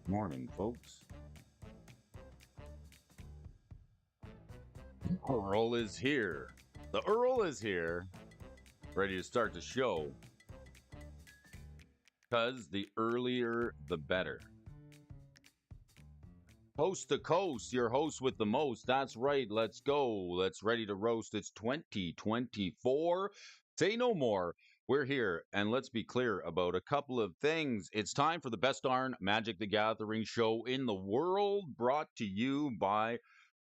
Morning, folks. Earl is here. The Earl is here, ready to start the show. Because the earlier, the better. Coast to coast, your host with the most. That's right. Let's go. Let's ready to roast. It's 2024. Say no more. We're here, and let's be clear about a couple of things. It's time for the best darn Magic the Gathering show in the world, brought to you by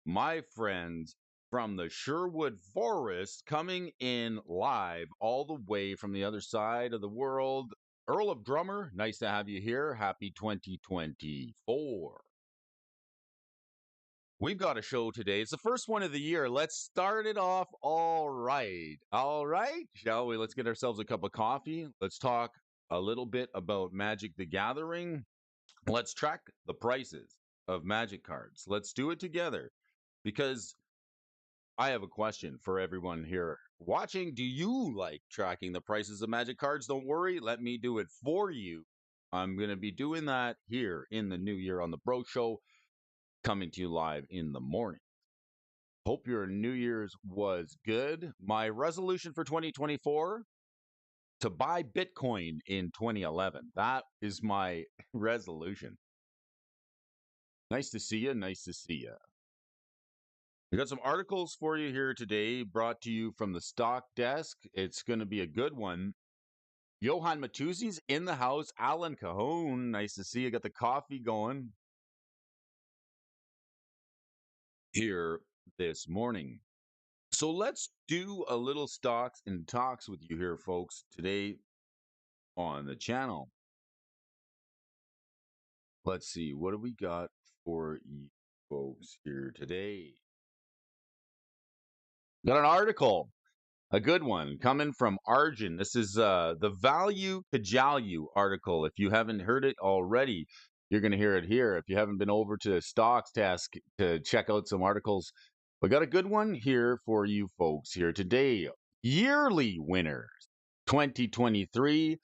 my friends from the Sherwood Forest, coming in live all the way from the other side of the world. Earl of Drummer, nice to have you here. Happy 2024. We've got a show today. It's the first one of the year. Let's start it off all right. All right, shall we? Let's get ourselves a cup of coffee. Let's talk a little bit about Magic the Gathering. Let's track the prices of Magic cards. Let's do it together because I have a question for everyone here watching. Do you like tracking the prices of Magic cards? Don't worry, let me do it for you. I'm going to be doing that here in the new year on the Bro Show, coming to you live in the morning. Hope your New Year's was good. My resolution for 2024, to buy Bitcoin in 2011. That is my resolution. Nice to see you. Nice to see you. We got some articles for you here today, brought to you from the stock desk. It's going to be a good one. Johan Matuzzi's in the house. Alan Cajon, nice to see you. Got the coffee going here this morning. So let's do a little stocks and talks with you here, folks, today on the channel. Let's see, what do we got for you folks here today? Got an article. A good one coming from Arjun. This is the Value Kajalyu article. If you haven't heard it already, you're going to hear it here. If you haven't been over to Stocks Task to check out some articles, we got a good one here for you folks here today. Yearly winners 2023.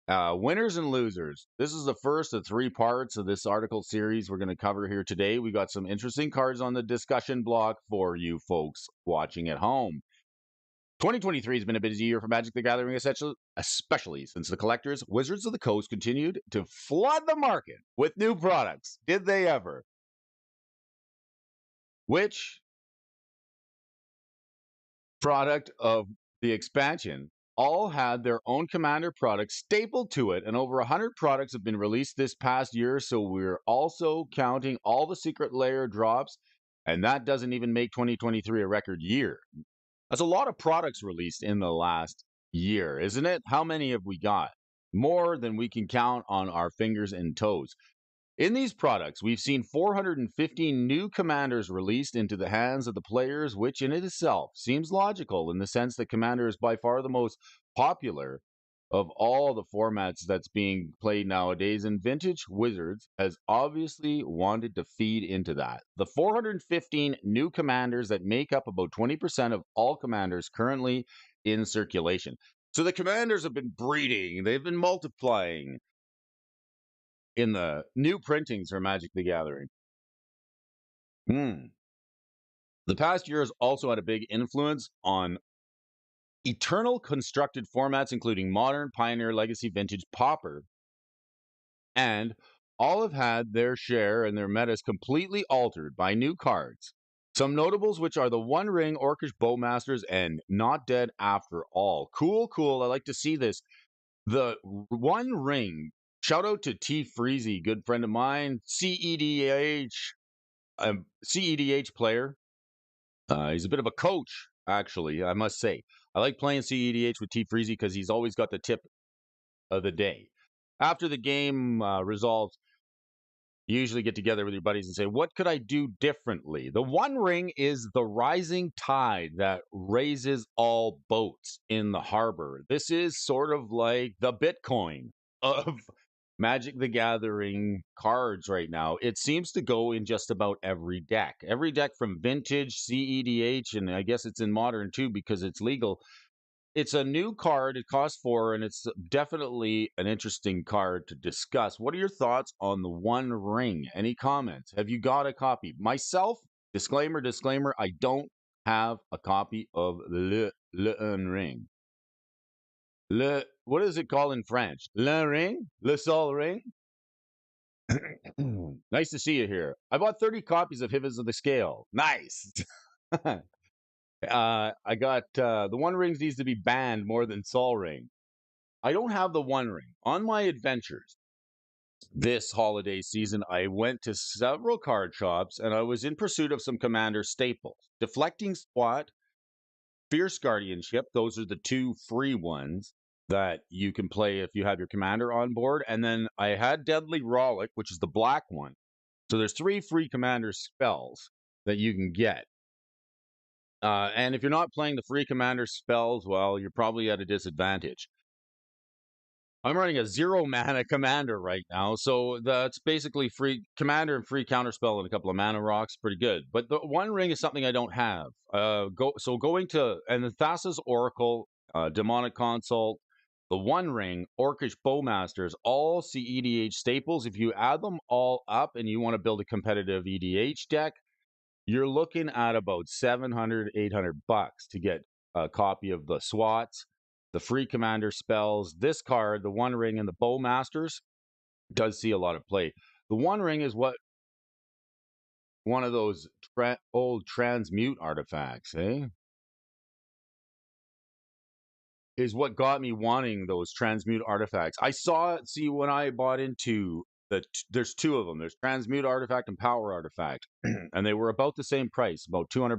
Winners and losers. This is the first of 3 parts of this article series we're going to cover here today. We got some interesting cards on the discussion block for you folks watching at home. 2023 has been a busy year for Magic the Gathering, especially since the collectors, Wizards of the Coast, continued to flood the market with new products. Did they ever? Which product of the expansion all had their own commander products stapled to it, and over 100 products have been released this past year, so we're also counting all the secret layer drops, and that doesn't even make 2023 a record year. That's a lot of products released in the last year, isn't it? How many have we got? More than we can count on our fingers and toes. In these products, we've seen 415 new commanders released into the hands of the players, which in itself seems logical in the sense that Commander is by far the most popular of all the formats that's being played nowadays, and Vintage Wizards has obviously wanted to feed into that. The 415 new commanders that make up about 20% of all commanders currently in circulation. So the commanders have been breeding, they've been multiplying in the new printings for Magic the Gathering. The past year has also had a big influence on eternal constructed formats, including Modern, Pioneer, Legacy, Vintage, Pauper, and all have had their share and their metas completely altered by new cards. Some notables, which are the One Ring, Orcish Bowmasters, and Not Dead After All. Cool, cool. I like to see this. The One Ring, shout out to T. Freezy, good friend of mine, CEDH player. He's a bit of a coach, actually, I must say. I like playing CEDH with T. Freezy because he's always got the tip of the day. After the game resolves, you usually get together with your buddies and say, what could I do differently? The One Ring is the rising tide that raises all boats in the harbor. This is sort of like the Bitcoin of Magic the Gathering cards right now. It seems to go in just about every deck. Every deck from Vintage, CEDH, and I guess it's in Modern too because it's legal. it's a new card. It costs 4, and it's definitely an interesting card to discuss. What are your thoughts on the One Ring? Any comments? Have you got a copy? Myself, disclaimer, I don't have a copy of Le Un Ring. What is it called in French? Le Ring? Le Sol Ring? Nice to see you here. I bought 30 copies of Hivas of the Scale. Nice. I got the One Rings needs to be banned more than Sol Ring. I don't have the One Ring. On my adventures this holiday season, I went to several card shops and I was in pursuit of some Commander staples. Deflecting Squat, Fierce Guardianship, those are the 2 free ones that you can play if you have your Commander on board. And then I had Deadly Rollick, which is the black one. So there's 3 free Commander spells that you can get. And if you're not playing the free Commander spells, well, you're probably at a disadvantage. I'm running a 0 mana Commander right now, so that's basically free Commander and free Counterspell and a couple of mana rocks, pretty good. But the One Ring is something I don't have. Going to and the Thassa's Oracle, Demonic Consult, the One Ring, Orcish Bowmasters, all see EDH staples. If you add them all up and you want to build a competitive EDH deck, you're looking at about $700, $800 to get a copy of the SWATs, the free Commander spells. This card, the One Ring and the Bowmasters, does see a lot of play. The One Ring is one of those old transmute artifacts, is what got me wanting those transmute artifacts. I saw it, when I bought into there's 2 of them. There's transmute artifact and power artifact, and they were about the same price, about $200.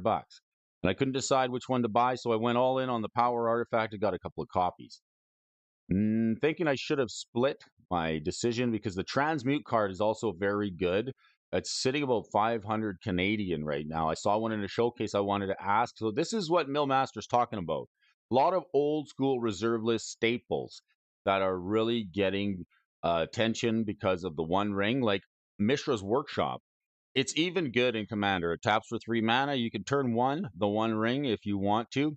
And I couldn't decide which one to buy, so I went all in on the power artifact and got a couple of copies. Thinking I should have split my decision because the transmute card is also very good. It's sitting about 500 Canadian right now. I saw one in a showcase I wanted to ask. So this is what Millmaster's talking about. A lot of old school reserve list staples that are really getting attention because of the One Ring, like Mishra's Workshop. It's even good in Commander. It taps for 3 mana. You can turn the One Ring if you want to.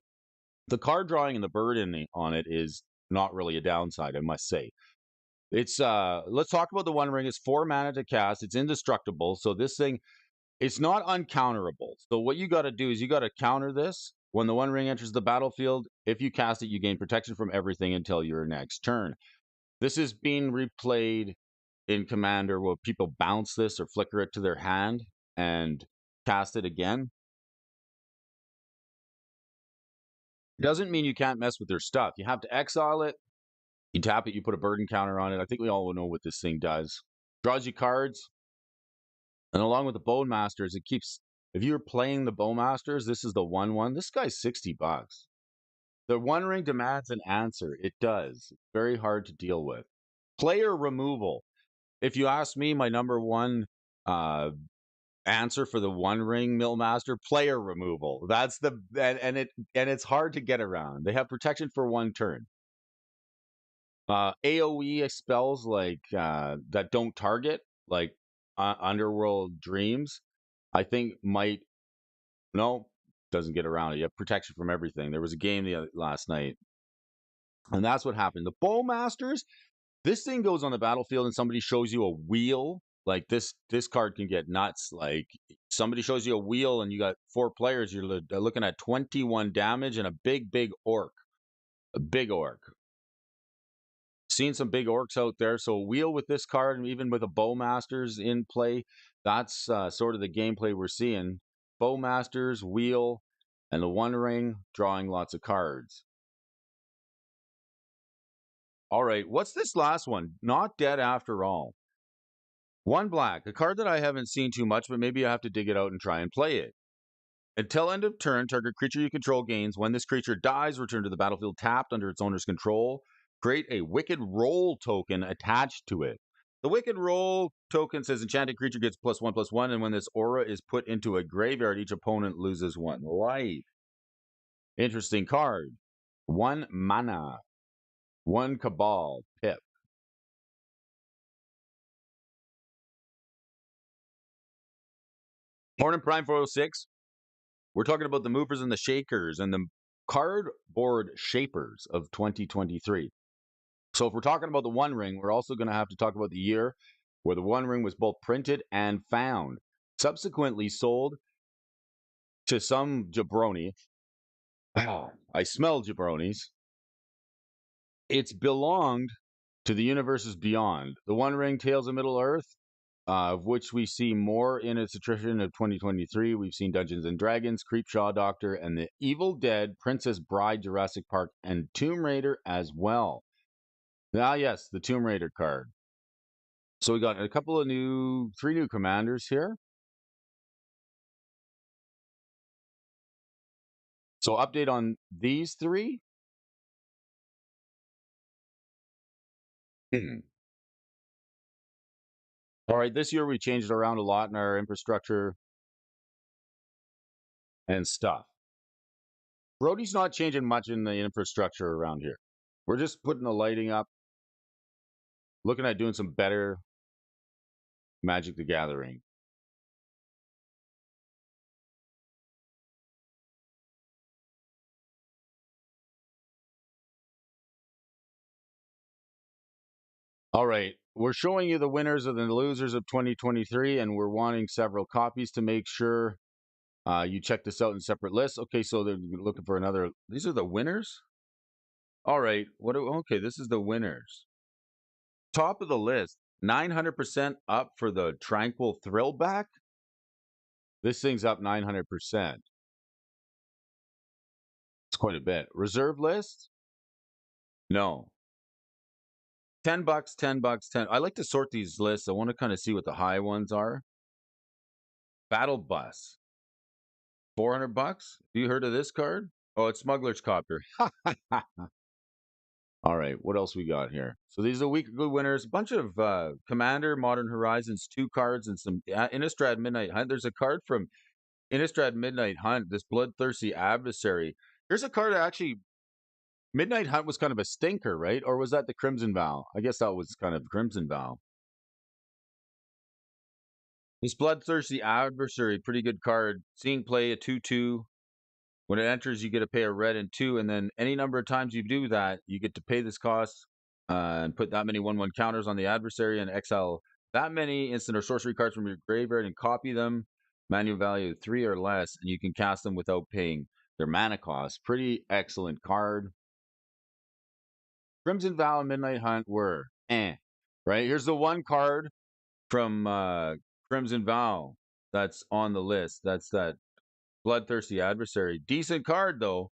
The card drawing and the burden on it is not really a downside, I must say. It's let's talk about the One Ring. It's 4 mana to cast. It's indestructible. So this thing, it's not uncounterable. So what you got to do is you got to counter this. When the One Ring enters the battlefield, if you cast it, you gain protection from everything until your next turn. This is being replayed in Commander where people bounce this or flicker it to their hand and cast it again. Doesn't mean you can't mess with their stuff. You have to exile it. You tap it, you put a burden counter on it. I think we all know what this thing does. Draws you cards. And along with the Bowmasters, it keeps, if you're playing the Bowmasters, this is the 1/1. This guy's $60. The One Ring demands an answer. It does. It's very hard to deal with. Player removal. If you ask me, my number one answer for the One Ring Millmaster, player removal. That's and it's hard to get around. They have protection for 1 turn. AoE spells like that don't target, like Underworld Dreams, I think doesn't get around it. You have protection from everything. There was a game last night, and that's what happened. The Bowmasters, this thing goes on the battlefield and somebody shows you a wheel. Like this card can get nuts. Like somebody shows you a wheel and you got 4 players, you're looking at 21 damage and a big orc. A big orc. Seen some big orcs out there. So wheel with this card, and even with a Bowmasters in play, that's sort of the gameplay we're seeing. Bowmasters, wheel, and the One Ring, drawing lots of cards. All right, what's this last one? Not Dead After All. 1 black, a card that I haven't seen too much, but maybe I have to dig it out and try and play it. Until end of turn, target creature you control gains. When this creature dies, return to the battlefield tapped under its owner's control. Create a Wicked Roll token attached to it. The Wicked Roll token says enchanted creature gets +1/+1, and when this aura is put into a graveyard, each opponent loses 1 life. Interesting card. 1 mana. 1 Cabal. Pip. Morning Prime 406. We're talking about the movers and the shakers and the cardboard shapers of 2023. So if we're talking about the One Ring, we're also going to have to talk about the year where the One Ring was both printed and found, subsequently sold to some jabroni. I smell jabronis. It's belonged to the universes beyond. The One Ring, Tales of Middle Earth, of which we see more in its attrition of 2023. We've seen Dungeons and Dragons, Creepshaw Doctor, and the Evil Dead, Princess Bride, Jurassic Park, and Tomb Raider as well. Ah, yes, the Tomb Raider card. So we got three new commanders here. So update on these three. All right, this year we changed around a lot in our infrastructure and stuff. Brody's not changing much in the infrastructure around here. We're just putting the lighting up, looking at doing some better Magic the Gathering. All right, we're showing you the winners and the losers of 2023, and we're wanting several copies to make sure you check this out in separate lists. Okay, so they're looking for another. These are the winners. All right, okay, this is the winners. Top of the list, 900% up for the Tranquil Thrillback. This thing's up 900%. It's quite a bit. Reserve list? No. $10, $10, 10. I like to sort these lists. I want to kind of see what the high ones are. Battle Bus. $400. Have you heard of this card? Oh, it's Smuggler's Copter. All right, what else we got here? So these are week good winners. A bunch of Commander, Modern Horizons, 2 cards, and some Innistrad Midnight Hunt. There's a card from Innistrad Midnight Hunt, this Bloodthirsty Adversary. Here's a card that actually, Midnight Hunt was kind of a stinker, right? Or was that the Crimson Vow? I guess that was kind of Crimson Vow. This Bloodthirsty Adversary, pretty good card. Seeing play, a 2/2. When it enters, you get to pay a red and 2, and then any number of times you do that, you get to pay this cost and put that many 1/1 counters on the adversary and exile that many instant or sorcery cards from your graveyard and copy them, manual value 3 or less, and you can cast them without paying their mana cost. Pretty excellent card. Crimson Vow and Midnight Hunt were right? Here's the one card from Crimson Vow that's on the list. That's that Bloodthirsty Adversary. Decent card, though.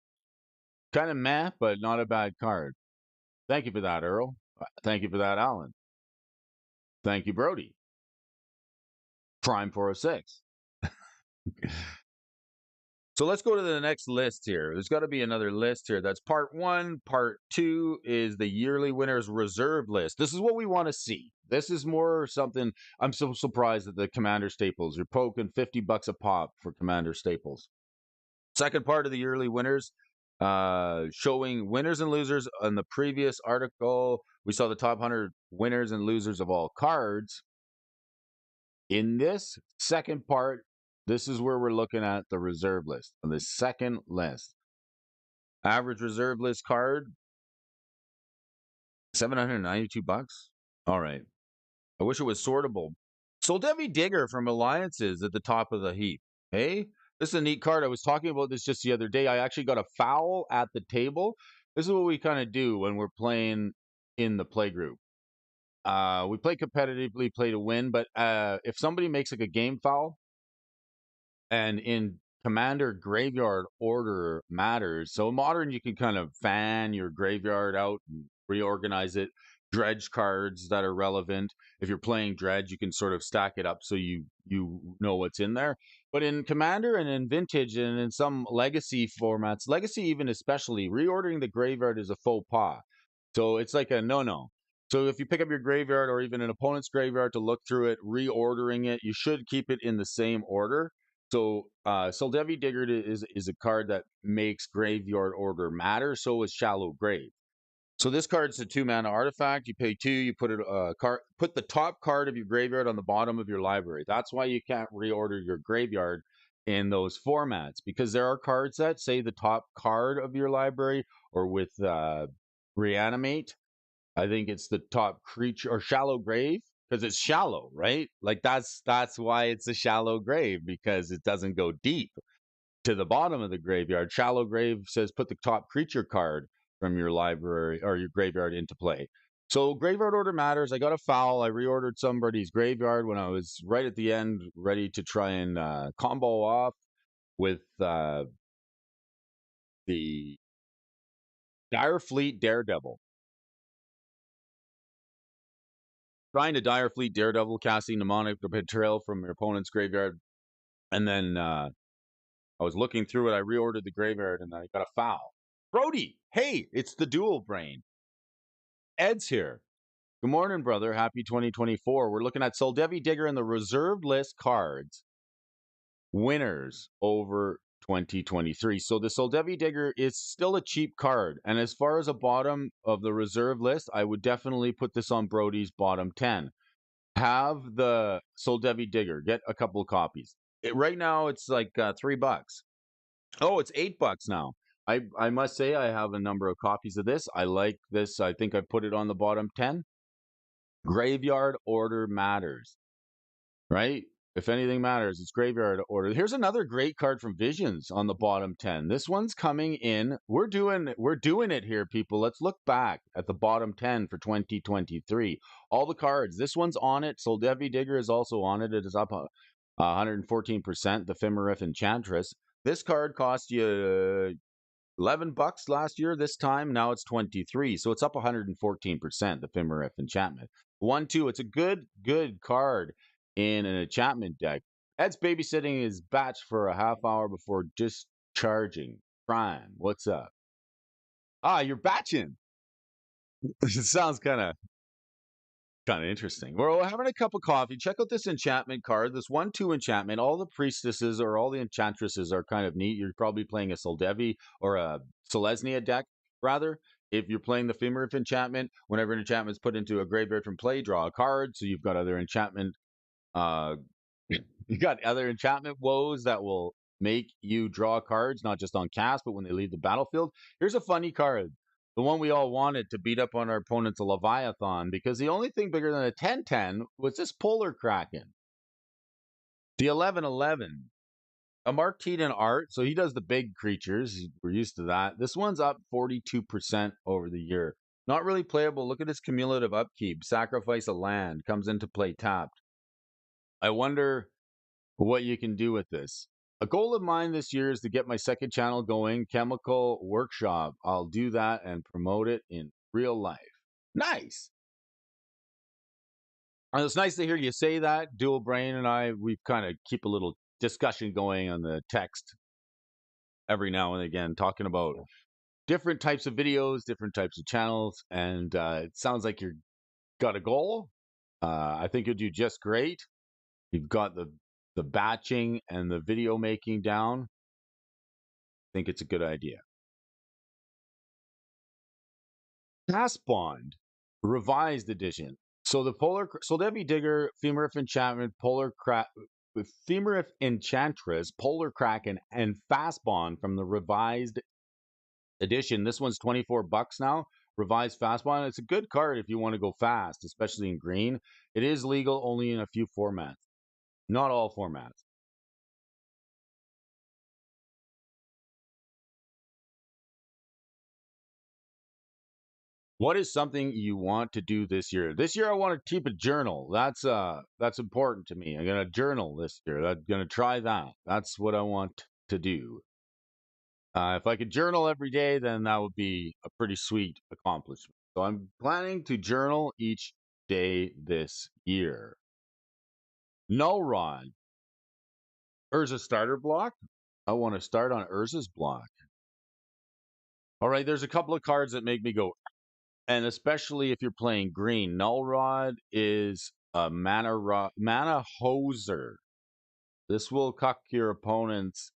Kind of meh, but not a bad card. Thank you for that, Earl. Thank you for that, Alan. Thank you, Brody. Prime 406. So let's go to the next list here. There's got to be another list here. That's part 1. Part 2 is the yearly winners reserve list. This is what we want to see. This is more something. I'm so surprised at the Commander staples. You're poking $50 a pop for Commander staples. Second part of the yearly winners, showing winners and losers. On the previous article, we saw the top 100 winners and losers of all cards. In this second part, this is where we're looking at the reserve list. On the second list, average reserve list card, $792. All right. I wish it was sortable. Soldevi Digger from Alliances at the top of the heap. Hey, this is a neat card. I was talking about this just the other day. I actually got a foul at the table. This is what we kind of do when we're playing in the play group. We play competitively, play to win, but if somebody makes like a game foul, and in Commander graveyard order matters. So modern, you can kind of fan your graveyard out and reorganize it. Dredge cards that are relevant. If you're playing Dredge, you can sort of stack it up so you know what's in there. But in Commander and in Vintage and in some Legacy formats, Legacy even especially, reordering the graveyard is a faux pas. So it's like a no-no. So if you pick up your graveyard or even an opponent's graveyard to look through it, reordering it, you should keep it in the same order. So Soldevi Digger is a card that makes graveyard order matter. So is Shallow Grave. So this card's a 2-mana artifact. You pay 2. You put put the top card of your graveyard on the bottom of your library. That's why you can't reorder your graveyard, in those formats, because there are cards that say the top card of your library, or with Reanimate, I think it's the top creature, or Shallow Grave, because it's shallow, right? Like that's why it's a shallow grave, because it doesn't go deep to the bottom of the graveyard. Shallow Grave says put the top creature card from your library or your graveyard into play. So graveyard order matters. I got a foul. I reordered somebody's graveyard when I was right at the end, ready to try and combo off with the Dire Fleet Daredevil. Trying to Dire Fleet Daredevil, casting Mnemonic Betrayal from your opponent's graveyard. And then I was looking through it. I reordered the graveyard and I got a foul. Brody, hey, it's the dual brain. Ed's here. Good morning, brother. Happy 2024. We're looking at Soldevi Digger and the reserved list cards winners over 2023. So the Soldevi Digger is still a cheap card. And as far as a bottom of the reserve list, I would definitely put this on Brody's bottom 10. Have the Soldevi Digger. Get a couple of copies. Right now, it's like $3. Oh, it's $8 now. I must say I have a number of copies of this. I like this. I think I put it on the bottom 10. Graveyard order matters, right? If anything matters, it's graveyard order. Here's another great card from Visions on the bottom 10. This one's coming in. We're doing it here, people. Let's look back at the bottom 10 for 2023. All the cards. This one's on it. Soldevi Digger is also on it. It is up 114%. The Fimmerif Enchantress. This card cost you $11 last year. This time, now it's 23, so it's up 114%. The Fimmerif Enchantment 1-2. It's a good card in an enchantment deck. Ed's babysitting his batch for a half hour before discharging. Prime, what's up? Ah, you're batching. It sounds kind of interesting. We're having a cup of coffee. Check out this enchantment card. This 1-2 enchantment. All the priestesses or all the enchantresses are kind of neat. You're probably playing a Soldevi or a Selesnya deck, rather. If you're playing the Fimmerif enchantment, whenever an enchantment is put into a graveyard from play, draw a card. So you've got other enchantment you got other enchantment woes that will make you draw cards, not just on cast, but when they leave the battlefield. Here's a funny card. The one we all wanted to beat up on our opponent's Leviathan, because the only thing bigger than a 10-10 was this Polar Kraken. The 11-11. A Mark Teaton art, so he does the big creatures. We're used to that. This one's up 42% over the year. Not really playable. Look at its cumulative upkeep. Sacrifice a land. Comes into play tapped. I wonder what you can do with this. A goal of mine this year is to get my second channel going, Chemical Workshop. I'll do that and promote it in real life. Nice. And it's nice to hear you say that. Dual Brain and I, we kind of keep a little discussion going on the text every now and again, talking about different types of videos, different types of channels. And it sounds like you've got a goal. I think you'll do just great. You've got the batching and the video making down. I think it's a good idea. Pass Bond, revised edition. So the Soldevi Digger, Fimmerif Enchantment, Fimmerif Enchantress, Polar Kraken, and Fast Bond from the revised edition. This one's $24 now. Revised Fast Bond. It's a good card if you want to go fast, especially in green. It is legal only in a few formats, not all formats. What is something you want to do this year? This year I want to keep a journal. That's important to me. I'm gonna journal this year. I'm gonna try that. That's what I want to do. If I could journal every day, then that would be a pretty sweet accomplishment. So I'm planning to journal each day this year. Null Rod. Urza starter block. I want to start on Urza's block. All right, there's a couple of cards that make me go, and especially if you're playing green. Null Rod is a mana hoser. This will cuck your opponent's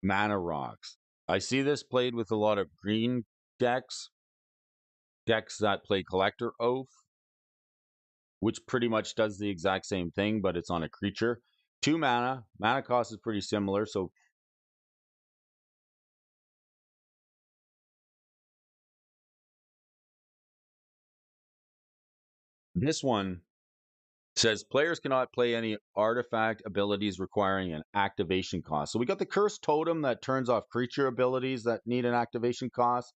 mana rocks. I see this played with a lot of green decks that play Collector Oath, which pretty much does the exact same thing, but it's on a creature. 2 mana. Mana cost is pretty similar. So this one says players cannot play any artifact abilities requiring an activation cost. So we got the Cursed Totem that turns off creature abilities that need an activation cost.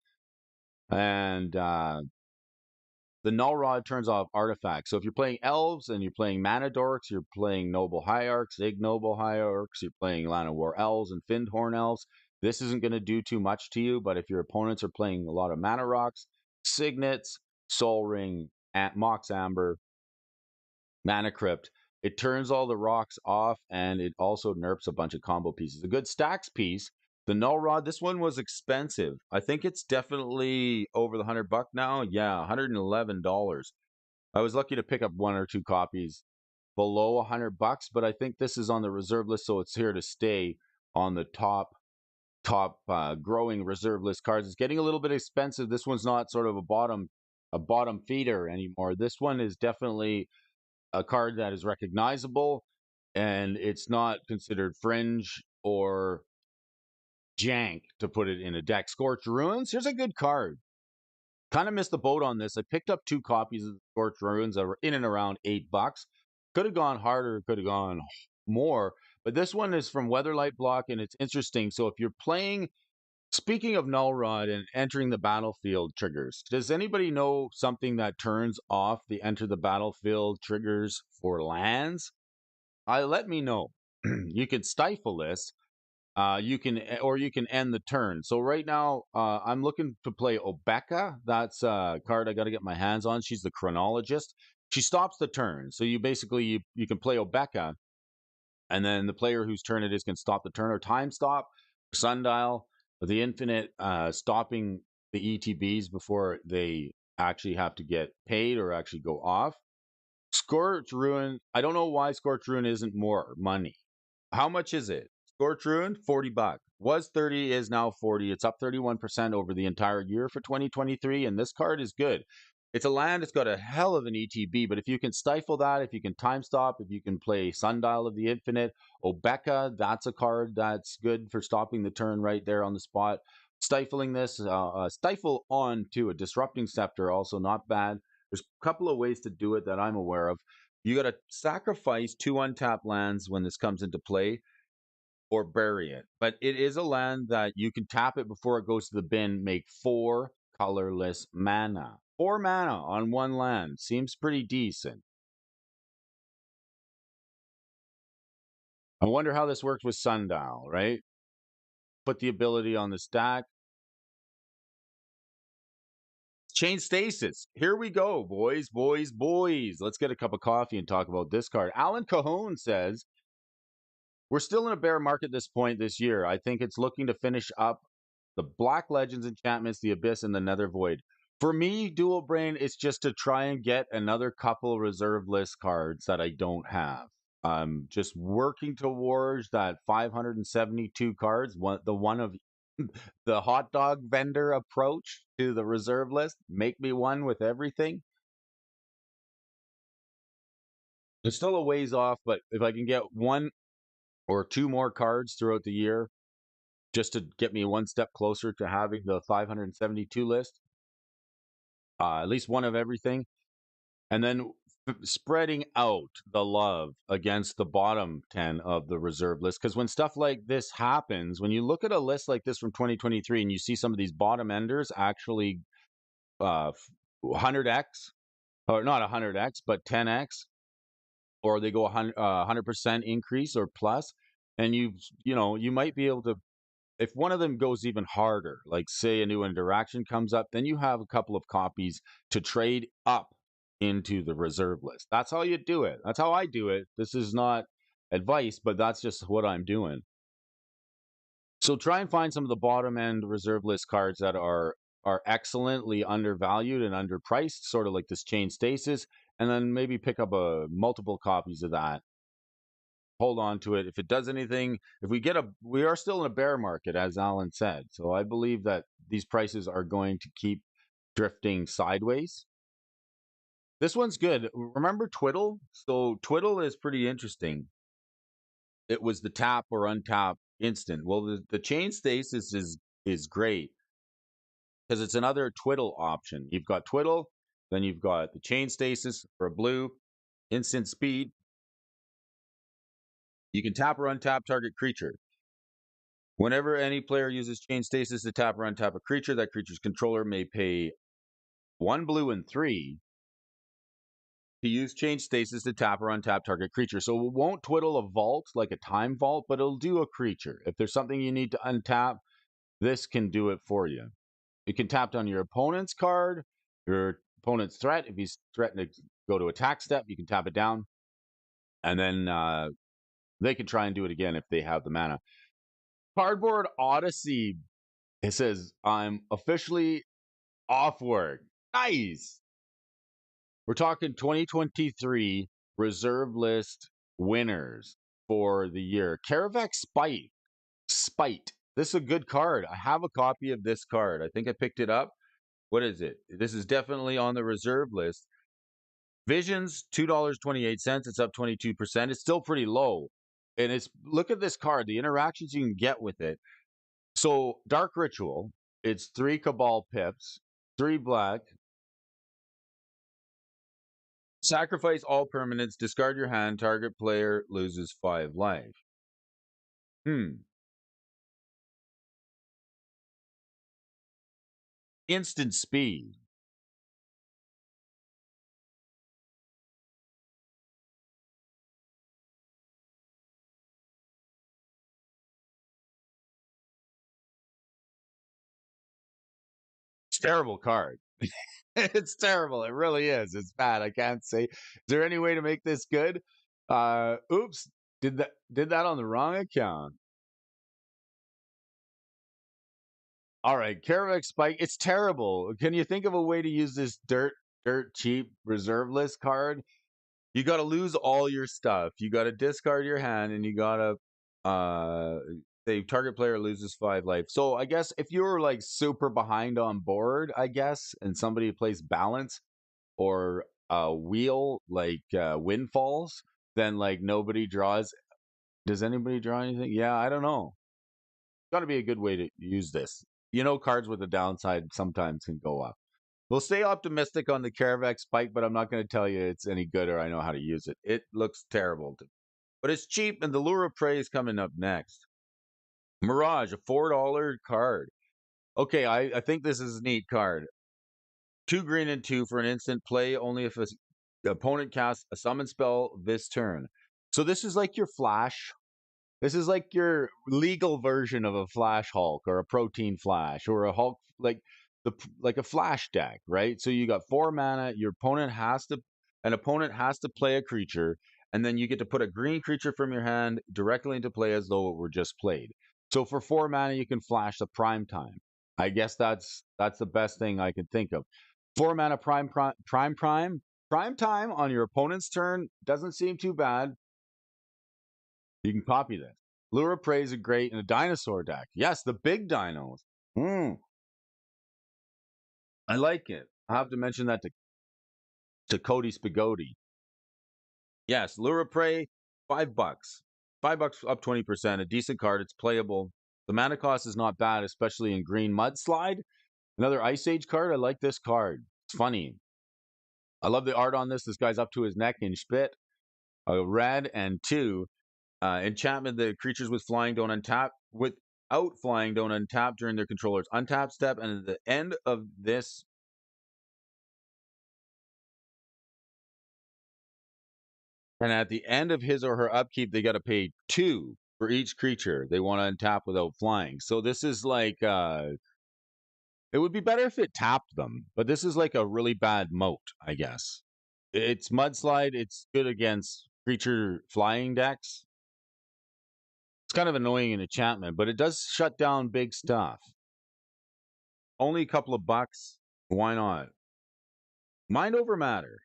And the Null Rod turns off artifacts. So if you're playing elves and you're playing mana dorks, you're playing noble hierarchs, ignoble hierarchs, you're playing Land of War elves and Findhorn elves, this isn't going to do too much to you. But if your opponents are playing a lot of mana rocks, signets, soul ring, mox amber, mana crypt, it turns all the rocks off and it also nerfs a bunch of combo pieces. A good stacks piece. The Null Rod, this one was expensive. I think it's definitely over the $100 now. Yeah, $111. I was lucky to pick up 1 or 2 copies below $100, but I think this is on the reserve list, so it's here to stay on the top growing reserve list cards. It's getting a little bit expensive. This one's not sort of a bottom feeder anymore. This one is definitely a card that is recognizable, and it's not considered fringe or jank to put it in a deck. Scorched Ruins, here's a good card. Kind of missed the boat on this. I picked up 2 copies of the Scorched Ruins that were in and around $8. Could have gone harder, could have gone more, but this one is from Weatherlight Block, and it's interesting. So if you're playing, speaking of Null Rod and entering the battlefield triggers, does anybody know something that turns off the enter the battlefield triggers for lands? Let me know. You can stifle this. You can, or you can end the turn. So right now, I'm looking to play Obeka. That's a card I got to get my hands on. She's the chronologist. She stops the turn. So you basically you can play Obeka, and then the player whose turn it is can stop the turn, or time stop, sundial, the infinite, stopping the ETBs before they actually have to get paid or actually go off. Scorch Ruin. I don't know why Scorch Ruin isn't more money. How much is it? Scorch Ruin, $40. Was 30, is now 40. It's up 31% over the entire year for 2023, and this card is good. It's a land, it's got a hell of an ETB, but if you can stifle that, if you can time stop, if you can play Sundial of the Infinite, Obeka, that's a card that's good for stopping the turn right there on the spot. Stifling this, stifle on to a Disrupting Scepter, also not bad. There's a couple of ways to do it that I'm aware of. You got to sacrifice 2 untapped lands when this comes into play, or bury it. But it is a land that you can tap it before it goes to the bin, make 4 colorless mana. 4 mana on 1 land seems pretty decent. I wonder how this works with Sundial, right? Put the ability on the stack. Chain Stasis. Here we go, boys, boys, boys. Let's get a cup of coffee and talk about this card. Alan Cajon says, we're still in a bear market at this point this year. I think it's looking to finish up the Black Legends enchantments, the Abyss, and the Nether Void. For me, Dual Brain is just to try and get another couple reserve list cards that I don't have. I'm just working towards that 572 cards, the one of the hot dog vendor approach to the reserve list. Make me one with everything. It's still a ways off, but if I can get 1 or 2 more cards throughout the year, just to get me one step closer to having the 572 list, at least one of everything, and then spreading out the love against the bottom 10 of the reserve list. Because when stuff like this happens, when you look at a list like this from 2023 and you see some of these bottom enders actually 100x, or not 100x, but 10x, or they go 100% increase or plus, and you might be able to, if one of them goes even harder, like say a new interaction comes up, then you have a couple of copies to trade up into the reserve list. That's how you do it. That's how I do it. This is not advice, but that's just what I'm doing. So try and find some of the bottom end reserve list cards that are excellently undervalued and underpriced, sort of like this Chain Stasis, and then maybe pick up multiple copies of that. Hold on to it. If it does anything, if we are still in a bear market, as Alan said. So I believe that these prices are going to keep drifting sideways. This one's good. Remember Twiddle? So Twiddle is pretty interesting. it was the tap or untap instant. Well, the chain stasis is great because it's another twiddle option. You've got twiddle, then you've got the chain stasis for a blue, instant speed. You can tap or untap target creature. Whenever any player uses chain stasis to tap or untap a creature, that creature's controller may pay 1 blue and 3 to use chain stasis to tap or untap target creature. So it won't twiddle a vault like a time vault, but it'll do a creature. If there's something you need to untap, this can do it for you. You can tap down your opponent's card, your opponent's threat. If he's threatening to go to attack step, you can tap it down. And then they can try and do it again if they have the mana. Cardboard Odyssey, it says, I'm officially off work. Nice. We're talking 2023 reserve list winners for the year. Karavak Spite. Spite. This is a good card. I have a copy of this card. I think I picked it up. What is it? This is definitely on the reserve list. Visions, $2.28. It's up 22%. It's still pretty low. And it's look at this card, the interactions you can get with it. So Dark Ritual, it's 3 Cabal pips, 3 black. Sacrifice all permanents, discard your hand, target player loses 5 life. Instant speed. It's a terrible card. It's terrible. It really is. It's bad. I can't say. Is there any way to make this good? Oops. Did that on the wrong account. All right, Karavak Spike. It's terrible. Can you think of a way to use this dirt cheap reserve list card? You got to lose all your stuff. You got to discard your hand, and you got to say target player loses 5 life. So I guess if you're like super behind on board, I guess, and somebody plays balance or wheel like windfalls, then like nobody draws. Does anybody draw anything? Yeah, I don't know. Got to be a good way to use this. Cards with a downside sometimes can go up. We'll stay optimistic on the Karavak Spike, but I'm not going to tell you it's any good or I know how to use it. It looks terrible, but it's cheap, and the Lure of Prey is coming up next. Mirage, a $4 card. Okay, I think this is a neat card. 2 green and 2 for an instant play only if the opponent casts a summon spell this turn. So this is like your Flash. This is like your legal version of a Flash Hulk or a Protein Flash or a Hulk like a Flash deck, right? So you got 4 mana. An opponent has to play a creature, and then you get to put a green creature from your hand directly into play as though it were just played. So for 4 mana, you can flash the Prime Time. I guess that's the best thing I can think of. 4 mana prime time on your opponent's turn doesn't seem too bad. You can copy this. Lure of Prey is great in a dinosaur deck. Yes, the big dinos. I like it. I have to mention that to Cody Spagoti. Yes, Lure of Prey, $5. $5 up 20%. A decent card. It's playable. The mana cost is not bad, especially in green Mudslide. Another Ice Age card. I like this card. It's funny. I love the art on this. This guy's up to his neck in Spit. A red and 2. Enchantment, the creatures with flying don't untap. Without flying don't untap during their controller's untap step. And at the end of this, and at the end of his or her upkeep, they got to pay 2 for each creature they want to untap without flying. So this is like, it would be better if it tapped them, but this is like a really bad moat, I guess. It's Mudslide. It's good against creature flying decks. It's kind of annoying in enchantment, but it does shut down big stuff. Only a couple of bucks. Why not? Mind over matter.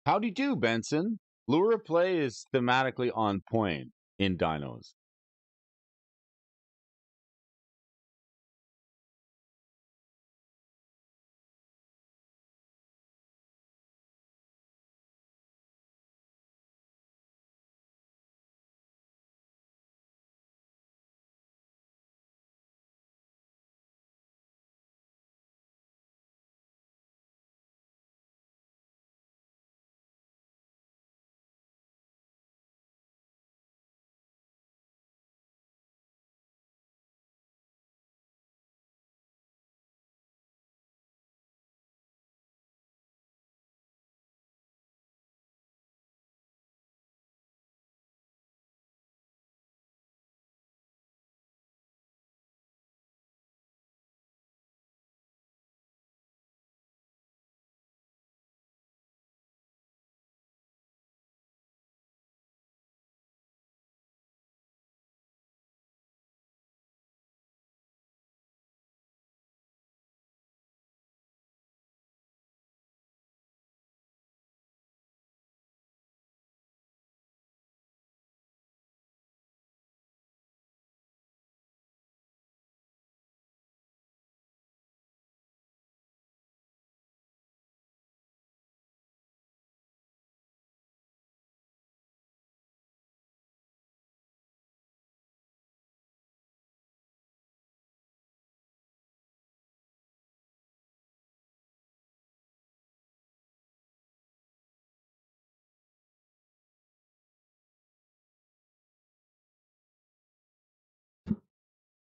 How'd you do, Benson? Lure of Play is thematically on point in Dinos.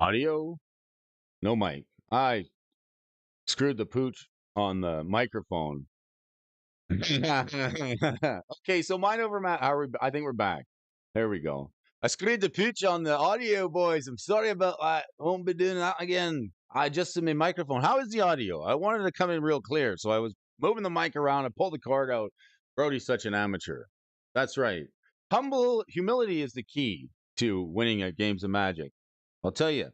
Audio? No mic. I screwed the pooch on the microphone. Okay, so mine over Matt. I think we're back. There we go. I screwed the pooch on the audio, boys. I'm sorry about that. Won't be doing that again. I adjusted my microphone. How is the audio? I wanted to come in real clear, so I was moving the mic around. I pulled the cord out. Brody's such an amateur. That's right. Humility is the key to winning at games of Magic. I'll tell you.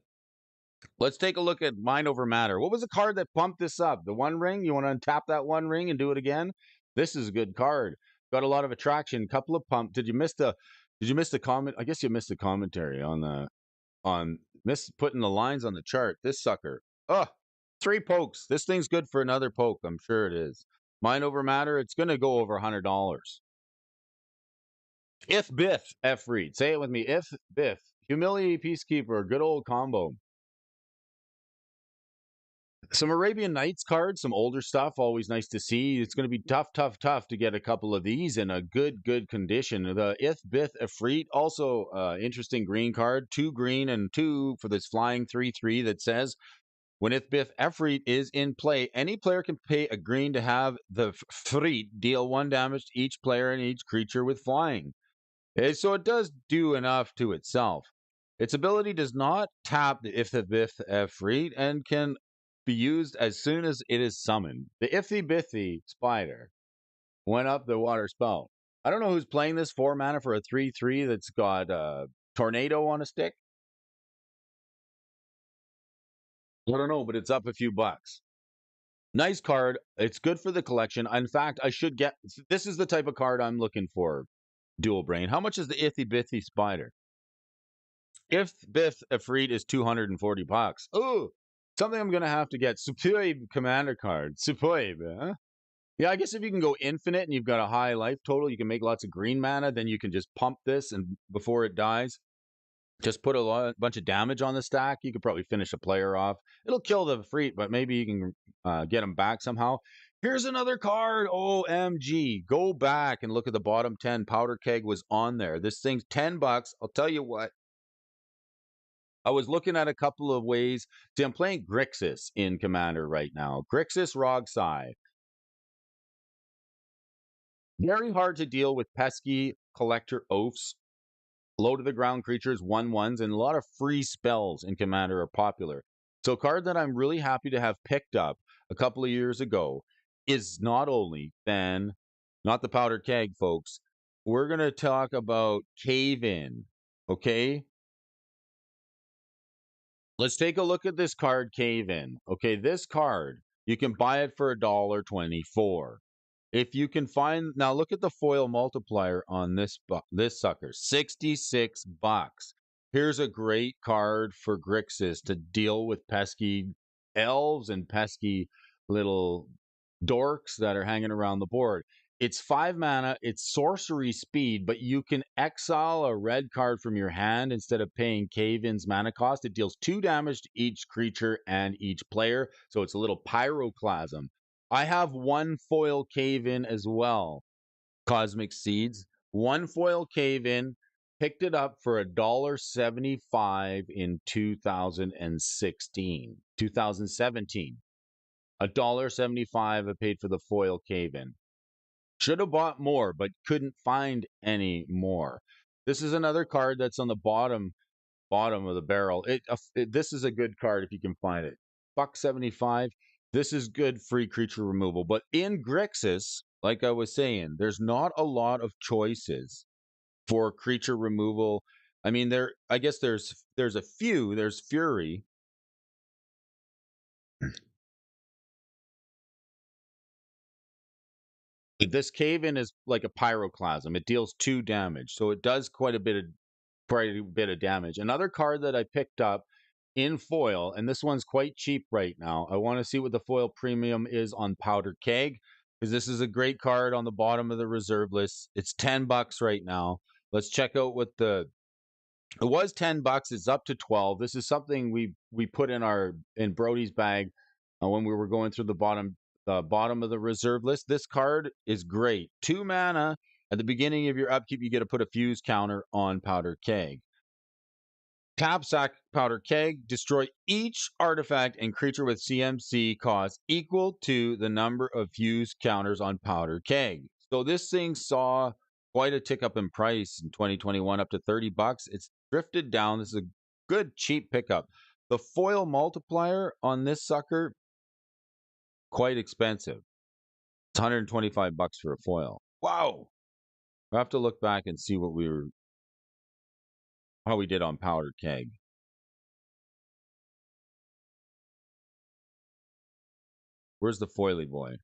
Let's take a look at Mind Over Matter. What was the card that pumped this up? The One Ring? You want to untap that One Ring and do it again? This is a good card. Got a lot of attraction. Couple of pump. Did you miss the comment? I guess you missed the commentary on miss putting the lines on the chart. This sucker. Oh, 3 pokes. This thing's good for another poke. I'm sure it is. Mind Over Matter. It's going to go over $100. If Biff F read. Say it with me. If Biff. Humility Peacekeeper. Good old combo. Some Arabian Nights cards, some older stuff, always nice to see. It's going to be tough to get a couple of these in a good condition. The Ith Bith Ifrit, also interesting green card, 2 green and 2 for this flying 3/3 that says, when Ith Bith Ifrit is in play, any player can pay a green to have the Frit deal 1 damage to each player and each creature with flying. So it does do enough to itself. Its ability does not tap the Ifthi Bith Efreet and can be used as soon as it is summoned. The Ifthi Bithi Spider went up the water spout. I don't know who's playing this 4 mana for a 3/3 that's got Tornado on a stick. I don't know, but it's up a few bucks. Nice card. It's good for the collection. In fact, I should get this is the type of card I'm looking for. Dual Brain. How much is the Ithy Bithy Spider? If Biff Ifrit is 240 bucks. Oh, something I'm going to have to get. Superb commander card. Superb. Huh? Yeah, I guess if you can go infinite and you've got a high life total, you can make lots of green mana, then you can just pump this and before it dies, just put a bunch of damage on the stack. You could probably finish a player off. It'll kill the Ifrit, but maybe you can get him back somehow. Here's another card. OMG. Go back and look at the bottom 10. Powder Keg was on there. This thing's 10 bucks. I'll tell you what. I was looking at a couple of ways. See, I'm playing Grixis in Commander right now. Grixis Rogsai. Very hard to deal with pesky collector oafs. Low to the ground creatures, 1/1s, and a lot of free spells in Commander are popular. So a card that I'm really happy to have picked up a couple of years ago is not only then, not the Powder Keg, folks. We're going to talk about Cave In, okay? Let's take a look at this card, Cave In. Okay, this card, you can buy it for $1.24. If you can find now, look at the foil multiplier on this sucker, 66 bucks. Here's a great card for Grixis to deal with pesky elves and pesky little dorks that are hanging around the board. It's 5 mana, it's sorcery speed, but you can exile a red card from your hand instead of paying Cave-In's mana cost. It deals 2 damage to each creature and each player, so it's a little pyroclasm. I have 1 foil Cave-In as well, Cosmic Seeds. 1 foil Cave-In, picked it up for $1.75 in 2017. $1.75 I paid for the foil Cave-In. Should have bought more, but couldn't find any more. This is another card that's on the bottom of the barrel. This is a good card if you can find it. $1.75. This is good free creature removal. But in Grixis, like I was saying, there's not a lot of choices for creature removal. I mean, I guess there's a few. There's Fury. This Cave-In is like a pyroclasm. It deals 2 damage, so it does quite a bit of damage. Another card that I picked up in foil, and this one's quite cheap right now. I want to see what the foil premium is on Powder Keg, because this is a great card on the bottom of the reserve list. It's 10 bucks right now. Let's check out what it was 10 bucks. It's up to 12. This is something we put in Brody's bag when we were going through the bottom of the reserve list. This card is great. 2 mana. At the beginning of your upkeep, you get to put a fuse counter on Powder Keg. Tap sack powder keg, destroy each artifact and creature with CMC cost equal to the number of fuse counters on powder keg. So this thing saw quite a tick up in price in 2021, up to $30. It's drifted down. This is a good cheap pickup. The foil multiplier on this sucker, quite expensive. It's $125 for a foil. Wow. I have to look back and see how we did on powder keg. Where's the foily boy?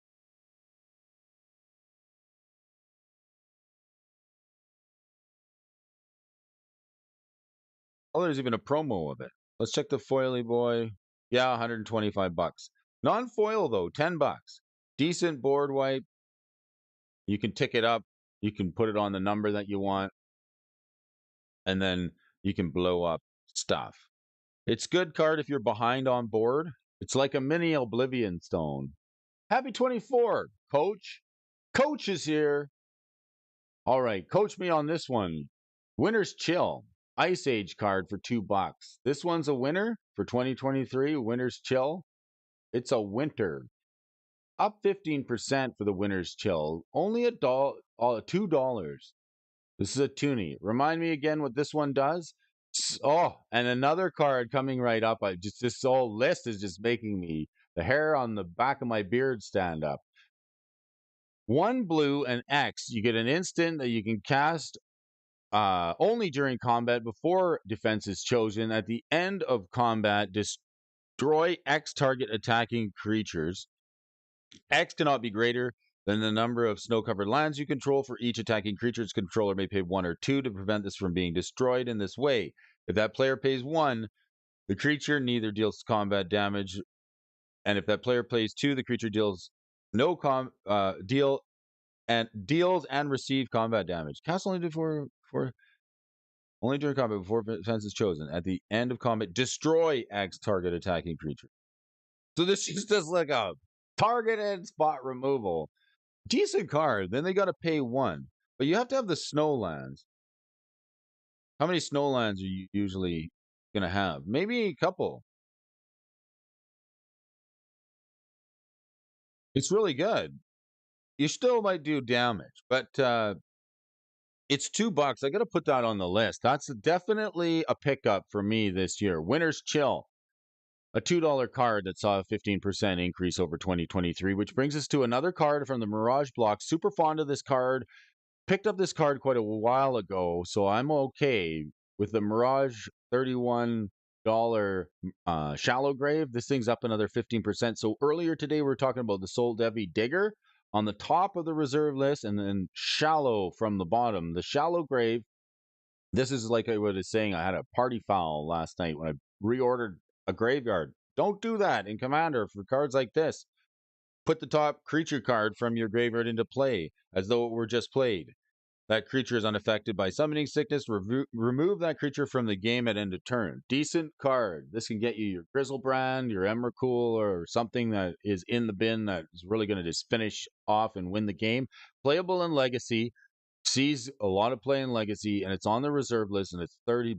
Oh, there's even a promo of it. Let's check the foily boy. Yeah, $125. Non-foil though, $10. Decent board wipe. You can tick it up. You can put it on the number that you want, and then you can blow up stuff. It's good card if you're behind on board. It's like a mini Oblivion Stone. Happy 24, Coach. Coach is here. All right, coach me on this one. Winner's Chill. Ice Age card for $2. This one's a winner for 2023. Winner's Chill. It's a winter. Up 15% for the Winner's Chill. Only $2. This is a toonie. Remind me again what this one does. Oh, and another card coming right up. This whole list is just making me the hair on the back of my beard stand up. 1 blue and X. You get an instant that you can cast only during combat before defense is chosen. At the end of combat, destroy X target attacking creatures. X cannot be greater than the number of snow-covered lands you control. For each attacking creature's controller may pay 1 or 2 to prevent this from being destroyed in this way. If that player pays 1, the creature neither deals combat damage, and if that player plays 2, the creature deals deals and receive combat damage. Cast only only during combat before defense is chosen. At the end of combat, destroy X target attacking creature. So this just does like a targeted spot removal. Decent card. Then they got to pay 1, but you have to have the snowlands. How many snowlands are you usually gonna have? Maybe a couple. It's really good. You still might do damage, but it's $2. I got to put that on the list. That's definitely a pickup for me this year. Winner's Chill, a $2 card that saw a 15% increase over 2023, which brings us to another card from the Mirage block. Super fond of this card. Picked up this card quite a while ago, so I'm okay with the Mirage $31 Shallow Grave. This thing's up another 15%. So earlier today, we were talking about the Soul Devi Digger on the top of the reserve list, and then Shallow from the bottom. The Shallow Grave, this is like I was saying, I had a party foul last night when I reordered a graveyard. Don't do that in Commander for cards like this. Put the top creature card from your graveyard into play as though it were just played. That creature is unaffected by summoning sickness. Remove that creature from the game at end of turn. Decent card. This can get you your Grizzlebrand, your Emrakul, or something that is in the bin that is really going to just finish off and win the game. Playable in Legacy. Sees a lot of play in Legacy, and it's on the reserve list, and it's $30.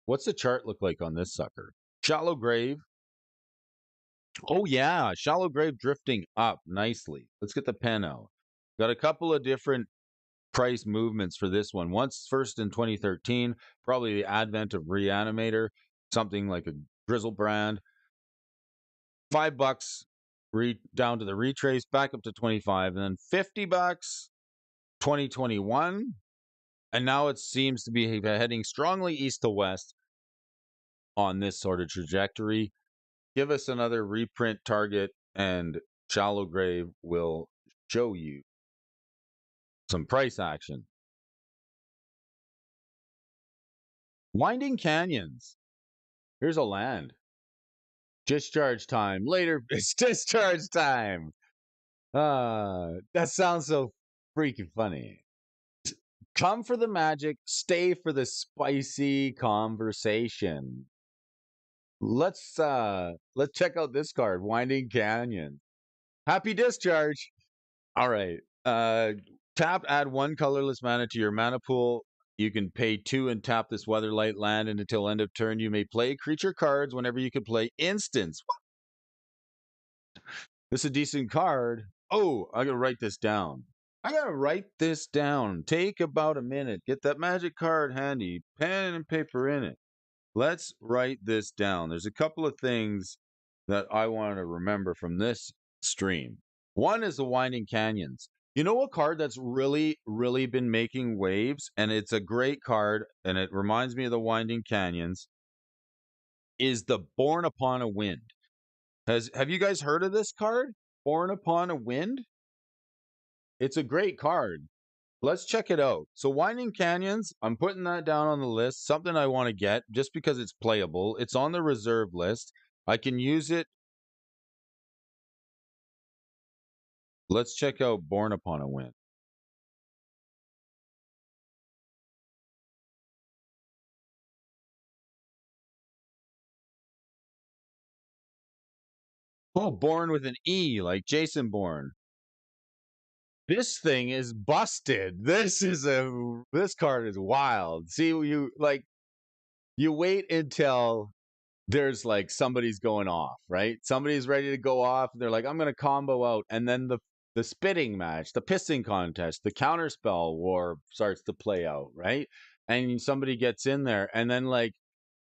What's the chart look like on this sucker? Shallow Grave. Oh, yeah. Shallow Grave drifting up nicely. Let's get the pen out. Got a couple of different price movements for this one. Once first in 2013, probably the advent of Reanimator, something like a Grizzlebrand. $5 down to the retrace, back up to 25, and then $50 2021. And now it seems to be heading strongly east to west on this sort of trajectory. Give us another reprint target, and Shallow Grave will show you some price action. Winding Canyons. Here's a land. Discharge time. Later, it's discharge time. That sounds so freaking funny. Come for the magic, stay for the spicy conversation. Let's check out this card, Winding Canyon. Happy discharge. All right. Tap, add 1 colorless mana to your mana pool. You can pay 2 and tap this Weatherlight land, and until end of turn, you may play creature cards whenever you can play instants. What? This is a decent card. Oh, I gotta write this down. Take about a minute. Get that magic card handy. Pen and paper in it. Let's write this down. There's a couple of things that I want to remember from this stream. One is the Winding Canyons. You know, a card that's really, really been making waves, and it's a great card, and it reminds me of the Winding Canyons, is the Born Upon a Wind. Have you guys heard of this card? Born Upon a Wind? It's a great card. Let's check it out. So Winding Canyons, I'm putting that down on the list. Something I want to get just because it's playable. It's on the reserve list. I can use it. Let's check out Born Upon a Wind. Oh, Born with an E, like Jason Bourne. This thing is busted. This card is wild. See, you wait until there's like somebody's going off, right? Somebody's ready to go off, and they're like, I'm gonna combo out, and then the spitting match, the pissing contest, the counterspell war starts to play out, right? And somebody gets in there, and then like,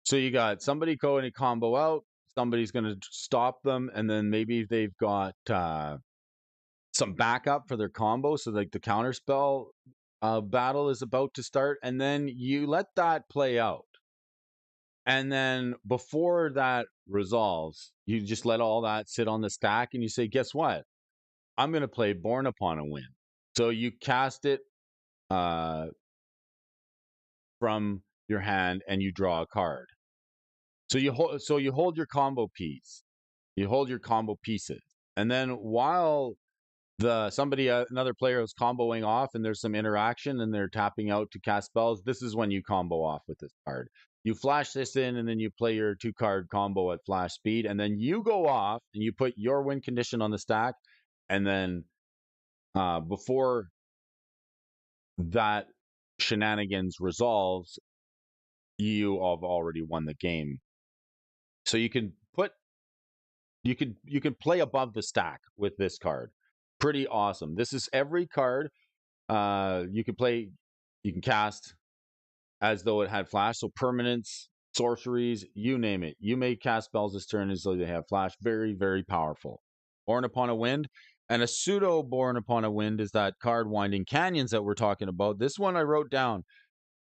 so you got somebody going to combo out, somebody's gonna stop them, and then maybe they've got some backup for their combo, so like the counterspell battle is about to start, and then you let that play out. And then before that resolves, you just let all that sit on the stack and you say, guess what? I'm going to play Born Upon a Wind. So you cast it from your hand and you draw a card. So you hold your combo piece. You hold your combo pieces. And then while another player is comboing off and there's some interaction and they're tapping out to cast spells, this is when you combo off with this card. You flash this in and then you play your 2-card combo at flash speed, and then you go off and you put your win condition on the stack, and then before that shenanigans resolves, you have already won the game. So you can play above the stack with this card. Pretty awesome. This is every card you can cast as though it had flash. So permanents, sorceries, you name it. You may cast spells this turn as though they have flash. Very, very powerful. Born Upon a Wind. And a pseudo Born Upon a Wind is that card Winding Canyons that we're talking about. This one I wrote down.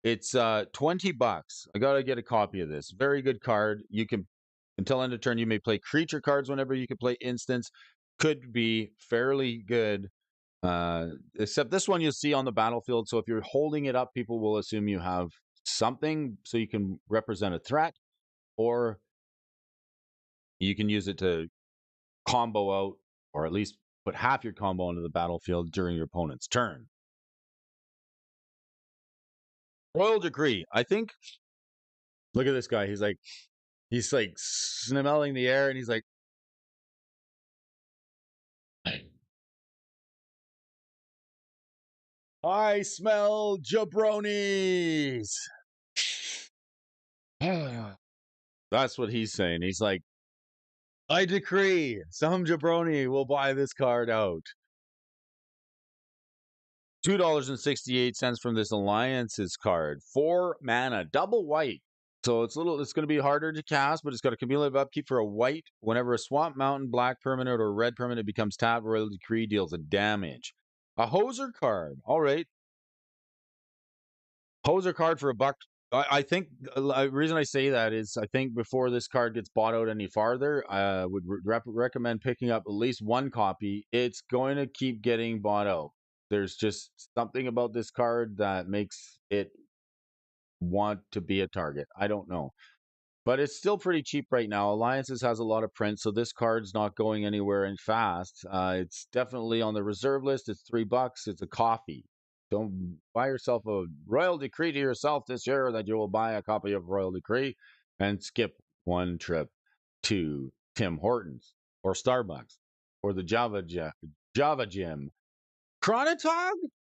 It's $20. I got to get a copy of this. Very good card. You can, until end of turn, you may play creature cards whenever you can play instants. Could be fairly good. Except this one you'll see on the battlefield. So if you're holding it up, people will assume you have something, so you can represent a threat, or you can use it to combo out, or at least put half your combo onto the battlefield during your opponent's turn. Royal Decree. I think, look at this guy. He's like smelling the air, and he's like, I smell jabronis. That's what he's saying. He's like, I decree some jabroni will buy this card out. $2.68 from this Alliances card. 4 mana, double white. So it's going to be harder to cast, but it's got a cumulative upkeep for a white. Whenever a Swamp Mountain black permanent or red permanent becomes tapped, Royal Decree deals a damage. A Hoser card. All right. Hoser card for $1. I think the reason I say that is I think before this card gets bought out any farther, I would recommend picking up at least one copy. It's going to keep getting bought out. There's just something about this card that makes it want to be a target. I don't know. But it's still pretty cheap right now. Alliances has a lot of print, so this card's not going anywhere and fast. It's definitely on the reserve list. It's $3. It's a coffee. Don't buy yourself a Royal Decree to yourself this year that you will buy a copy of Royal Decree and skip one trip to Tim Hortons or Starbucks or the Java Gym. Chronotog?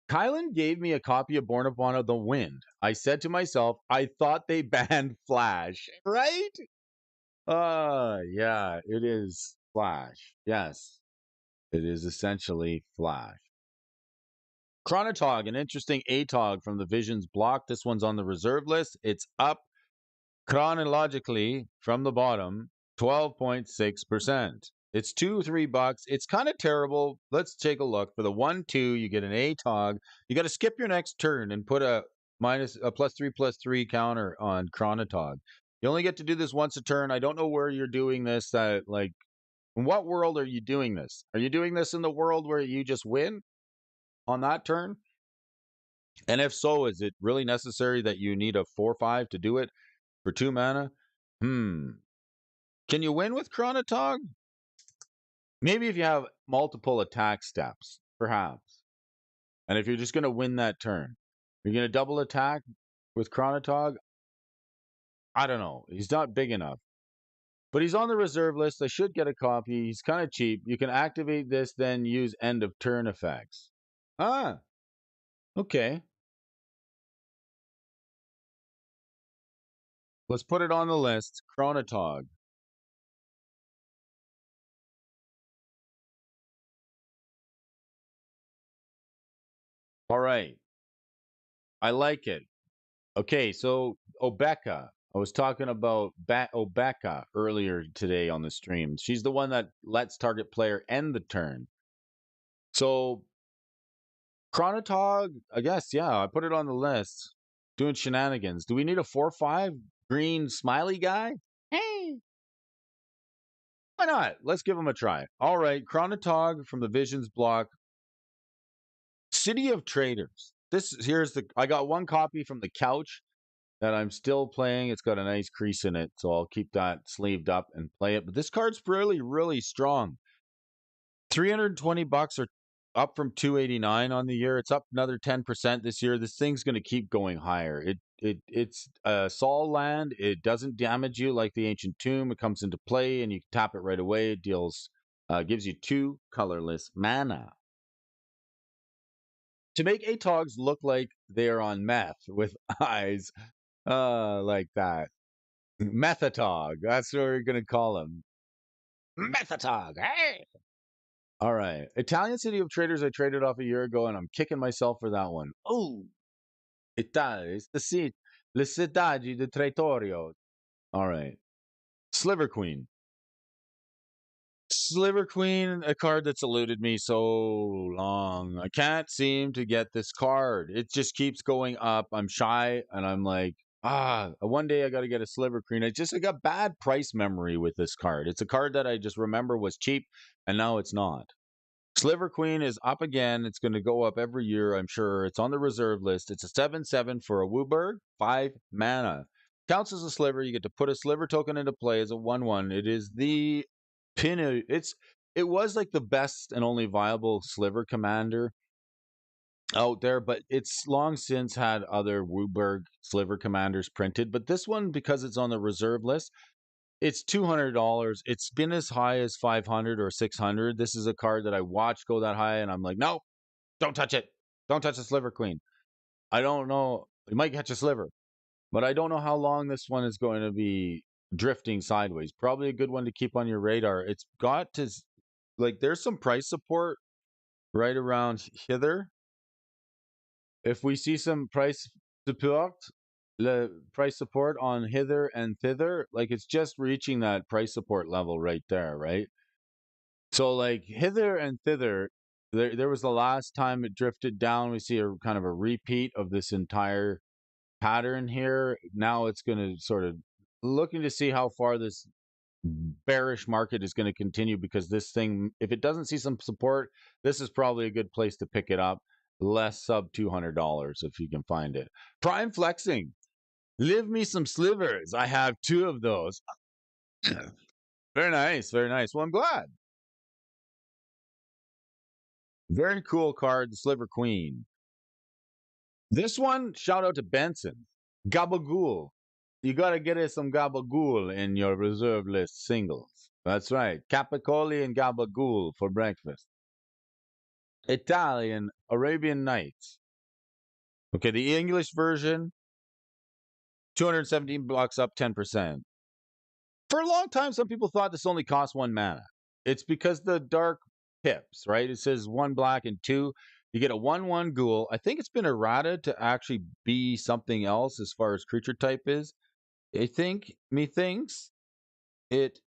Kylan gave me a copy of Born Upon the Wind. I said to myself, I thought they banned Flash, right? Yeah, it is Flash. Yes, it is essentially Flash. Chronotog, an interesting ATOG from the Visions block. This one's on the reserve list. It's up chronologically from the bottom 12.6%. It's $2-3. It's kind of terrible. Let's take a look. For the 1-2, you get an ATOG. You got to skip your next turn and put a +3/+3 counter on Chronotog. You only get to do this once a turn. I don't know where you're doing this. Like, in what world are you doing this? Are you doing this in the world where you just win on that turn? And if so, is it really necessary that you need a 4/5 to do it for 2 mana? Hmm. Can you win with Chronotog? Maybe if you have multiple attack steps, perhaps. And if you're just going to win that turn, you're going to double attack with Chronotog? I don't know. He's not big enough. But he's on the reserve list. I should get a copy. He's kind of cheap. You can activate this, then use end of turn effects. Ah, okay. Let's put it on the list. Chronotog. All right. I like it. Okay, so Obeka. I was talking about Obeka earlier today on the stream. She's the one that lets target player end the turn. So Chronotog, I guess, yeah, I put it on the list. Doing shenanigans. Do we need a 4/5 green smiley guy? Hey, why not? Let's give him a try. All right, Chronotog from the Visions block. City of Traders. I got one copy from the couch that I'm still playing. It's got a nice crease in it, so I'll keep that sleeved up and play it. But this card's really, really strong. $320 or up from 289 on the year. It's up another 10% this year. This thing's going to keep going higher. It's a Sol land. It doesn't damage you like the Ancient Tomb. It comes into play and you tap it right away. It gives you 2 colorless mana. To make ATOGs look like they are on meth with eyes like that. Methatog. That's what we're going to call him. Methatog. Hey! All right. Italian City of Traders I traded off a year ago, and I'm kicking myself for that one. Oh, Italia. It's Le Cittadi di Traitorio. All right. Sliver Queen. Sliver Queen, a card that's eluded me so long. I can't seem to get this card. It just keeps going up. I'm shy, and I'm like, one day I got to get a Sliver Queen. I got bad price memory with this card. It's a card that I just remember was cheap, and now it's not. Sliver Queen is up again. It's going to go up every year, I'm sure. It's on the reserve list. It's a 7/7 for a Wooburg, 5 mana. Counts as a sliver. You get to put a sliver token into play as a 1/1. It is the pin. It was like the best and only viable sliver commander out there, but it's long since had other Wooburg sliver commanders printed. But this one, because it's on the reserve list, it's $200. It's been as high as 500 or 600. This is a card that I watched go that high, and I'm like, no, don't touch it. Don't touch the Sliver Queen. I don't know. You might catch a sliver, but I don't know how long this one is going to be drifting sideways. Probably a good one to keep on your radar. It's got to, like, there's some price support right around hither. If we see some price support on hither and thither, like it's just reaching that price support level right there, right? So like hither and thither, there was the last time it drifted down. We see a kind of a repeat of this entire pattern here. Now it's going to sort of looking to see how far this bearish market is going to continue, because this thing, if it doesn't see some support, this is probably a good place to pick it up. Less sub $200 if you can find it. Prime flexing. Live me some slivers. I have 2 of those. Very nice. Very nice. Well, I'm glad. Very cool card, the Sliver Queen. This one, shout out to Benson. Gabagool. You got to get us some Gabagool in your reserve list singles. That's right. Capicoli and Gabagool for breakfast. Italian Arabian Nights. Okay, the English version, 217 blocks up 10%. For a long time, some people thought this only cost 1 mana. It's because the dark pips, right? It says 1 black and 2. You get a 1/1 ghoul. I think it's been errata to actually be something else as far as creature type is. I think, methinks, it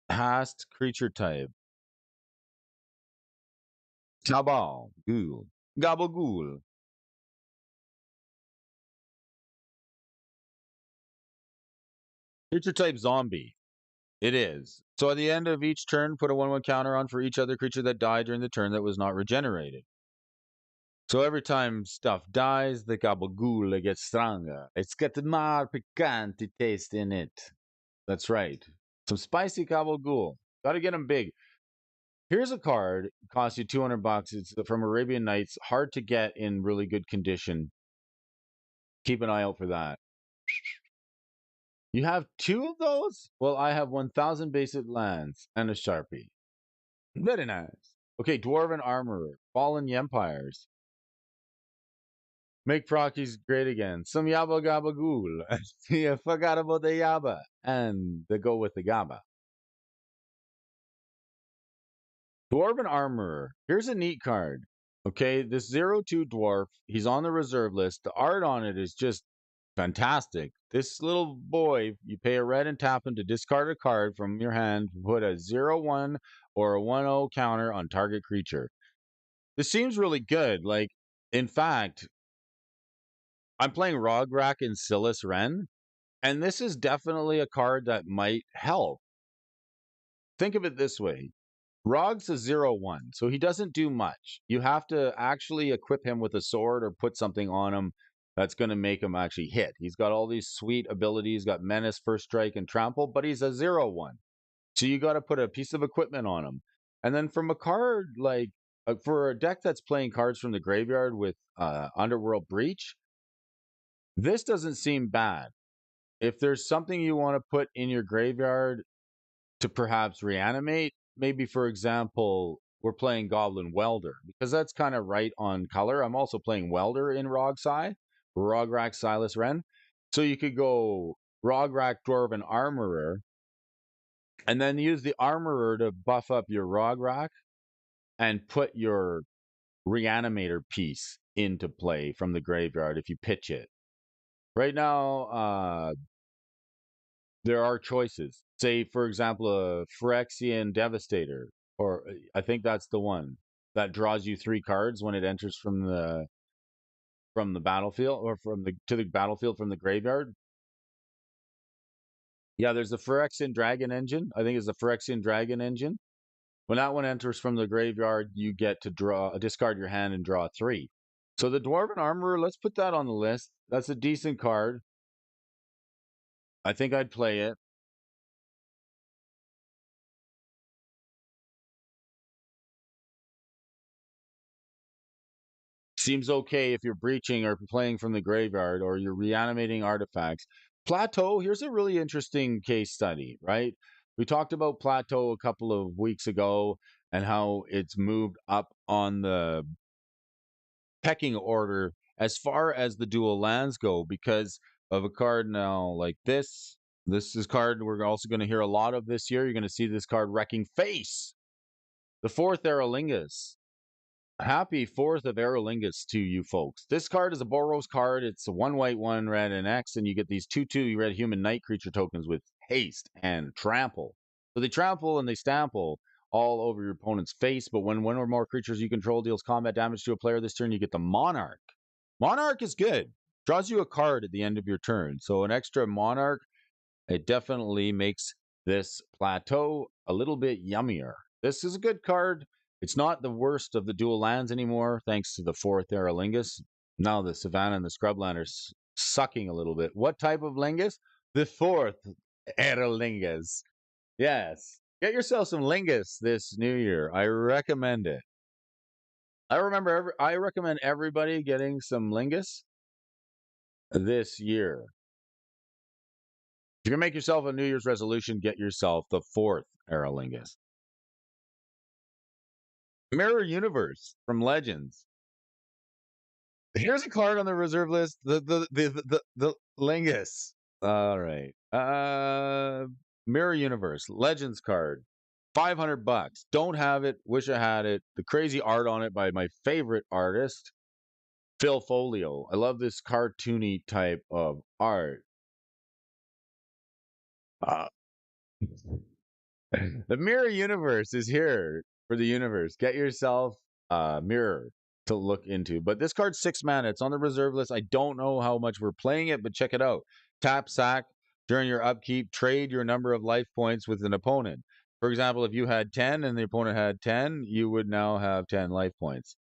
has creature type. Gabal, ghoul. Gabagool. Creature type zombie. It is. So at the end of each turn, put a 1/1 counter on for each other creature that died during the turn that was not regenerated. So every time stuff dies, the gabagool gets stronger. It's got more picante taste in it. That's right. Some spicy gabagool. Gotta get them big. Here's a card. Costs you 200 bucks. It's from Arabian Nights. Hard to get in really good condition. Keep an eye out for that. You have 2 of those? Well, I have 1,000 basic lands and a Sharpie. Very nice. Okay, Dwarven Armorer. Fallen Empires. Make Prockies great again. Some Yabba Gabba Ghoul. You forgot about the Yabba. And they go with the Gabba. Dwarven Armorer. Here's a neat card. Okay, this 0/2 dwarf. He's on the reserve list. The art on it is just fantastic. This little boy, you pay a red and tap him to discard a card from your hand, put a 0/1 or a 1/0 counter on target creature. This seems really good. Like, in fact, I'm playing Rograk and Silas Ren, and this is definitely a card that might help. Think of it this way. Rog's a 0/1, so he doesn't do much. You have to actually equip him with a sword or put something on him that's going to make him actually hit. He's got all these sweet abilities, got Menace, First Strike, and Trample, but he's a 0/1. So you got to put a piece of equipment on him. And then from a card like for a deck that's playing cards from the graveyard with Underworld Breach, this doesn't seem bad. If there's something you want to put in your graveyard to perhaps reanimate, maybe for example, we're playing Goblin Welder because that's kind of right on color. I'm also playing Welder in Rograk Silas Ren. So you could go Rograk Dwarven Armorer and then use the Armorer to buff up your Rograk and put your Reanimator piece into play from the graveyard if you pitch it. Right now, there are choices. Say, for example, a Phyrexian Devastator, or I think that's the one that draws you 3 cards when it enters from the battlefield or from the to the battlefield from the graveyard. Yeah, there's the Phyrexian Dragon Engine. I think it's the Phyrexian Dragon Engine. When that one enters from the graveyard, you get to discard your hand and draw 3. So the Dwarven Armorer, let's put that on the list. That's a decent card. I think I'd play it. Seems okay if you're breaching or playing from the graveyard or you're reanimating artifacts. Plateau, here's a really interesting case study, right? We talked about Plateau a couple of weeks ago and how it's moved up on the pecking order as far as the dual lands go because of a card now like this. This is card we're also going to hear a lot of this year. You're going to see this card Wrecking Face, the 4th Aerolingus. Happy 4th of Aerolingus to you folks. This card is a Boros card. It's a 1 white, 1 red, and X, and you get these 2/2 red human knight creature tokens with haste and trample. So they trample and they stample all over your opponent's face, but when one or more creatures you control deals combat damage to a player this turn, you get the Monarch. Monarch is good. Draws you a card at the end of your turn. So an extra Monarch, it definitely makes this plateau a little bit yummier. This is a good card. It's not the worst of the dual lands anymore, thanks to the 4th Aerolingus. Now the Savannah and the Scrubland are sucking a little bit. What type of Lingus? The 4th Aerolingus. Yes. Get yourself some Lingus this new year. I recommend it. I recommend everybody getting some Lingus this year. If you can make yourself a New Year's resolution, get yourself the 4th Aerolingus. Mirror Universe from Legends. Here's a card on the reserve list. The Lingus. All right. Mirror Universe Legends card. $500. Don't have it. Wish I had it. The crazy art on it by my favorite artist, Phil Folio. I love this cartoony type of art. Uh, the Mirror Universe is here for the universe. Get yourself a mirror to look into. But this card's 6 mana. It's on the reserve list. I don't know how much we're playing it, but check it out. Tap, sack during your upkeep. Trade your number of life points with an opponent. For example, if you had 10 and the opponent had 10, you would now have 10 life points.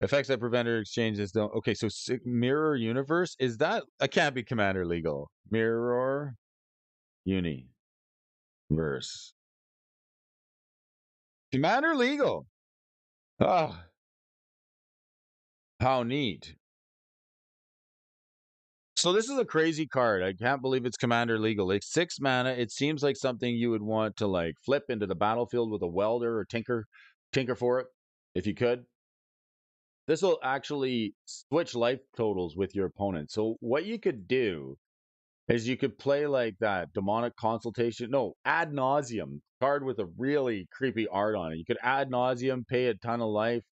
Effects that prevent or exchanges don't. Okay, so Mirror Universe is that? I can't be Commander legal. Mirror Universe. Commander legal. Oh, how neat. So this is a crazy card. I can't believe it's Commander legal. It's 6 mana. It seems like something you would want to like flip into the battlefield with a welder or tinker for it if you could. This will actually switch life totals with your opponent. So what you could do is you could play like that demonic consultation. No, ad nauseum card with a really creepy art on it. You could ad nauseum, pay a ton of life,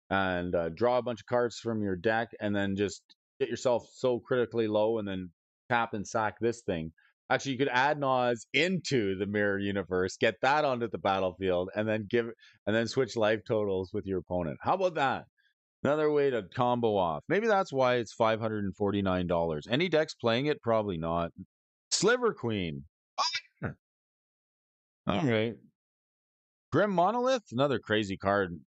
and draw a bunch of cards from your deck, and then just get yourself so critically low, and then tap and sack this thing. Actually, you could ad nause into the mirror universe, get that onto the battlefield, and then switch life totals with your opponent. How about that? Another way to combo off. Maybe that's why it's $549. Any decks playing it? Probably not. Sliver Queen. All right. Grim Monolith, another crazy card.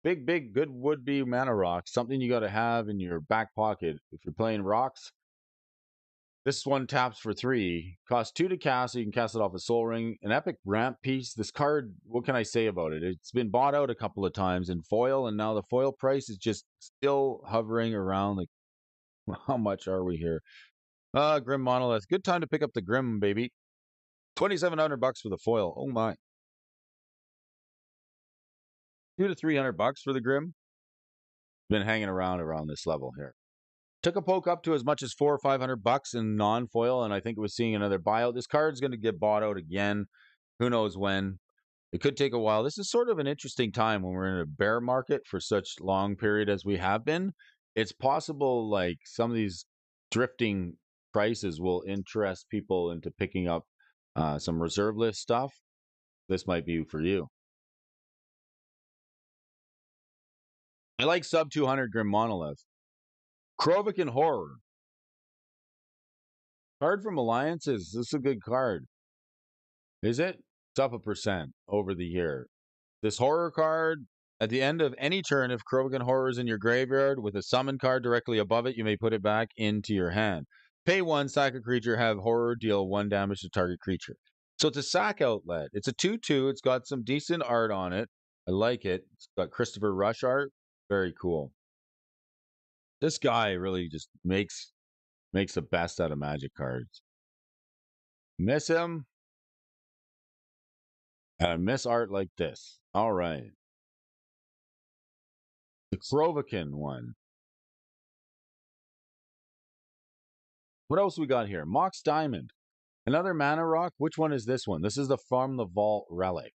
Big, good would-be mana rock. Something you got to have in your back pocket. If you're playing rocks, this one taps for 3. Costs 2 to cast, so you can cast it off a Soul Ring. An epic ramp piece. This card, what can I say about it? It's been bought out a couple of times in foil, and now the foil price is just still hovering around. Like, how much are we here? Grim Monolith. Good time to pick up the Grim, baby. $2,700 for the foil. Oh my. $200 to $300 for the Grim. Been hanging around this level here. Took a poke up to as much as $400 or $500 in non-foil, and I think it was seeing another buyout. This card's going to get bought out again. Who knows when? It could take a while. This is sort of an interesting time when we're in a bear market for such long period as we have been. It's possible like some of these drifting prices will interest people into picking up some reserve list stuff. This might be for you. I like sub 200 Grim Monolith. Krovikan Horror. Card from Alliances. This is a good card. Is it? It's up 1% over the year. This horror card, at the end of any turn, if Krogan Horror is in your graveyard with a summon card directly above it, you may put it back into your hand. Pay 1, sack a creature, have horror, deal 1 damage to target creature. So it's a sack outlet. It's a 2/2. It's got some decent art on it. I like it. It's got Christopher Rush art. Very cool. This guy really just makes the best out of Magic cards. Miss him? And miss art like this. All right. The Krovikan one. What else we got here? Mox Diamond. Another mana rock. Which one is this one? This is the From the Vault relic.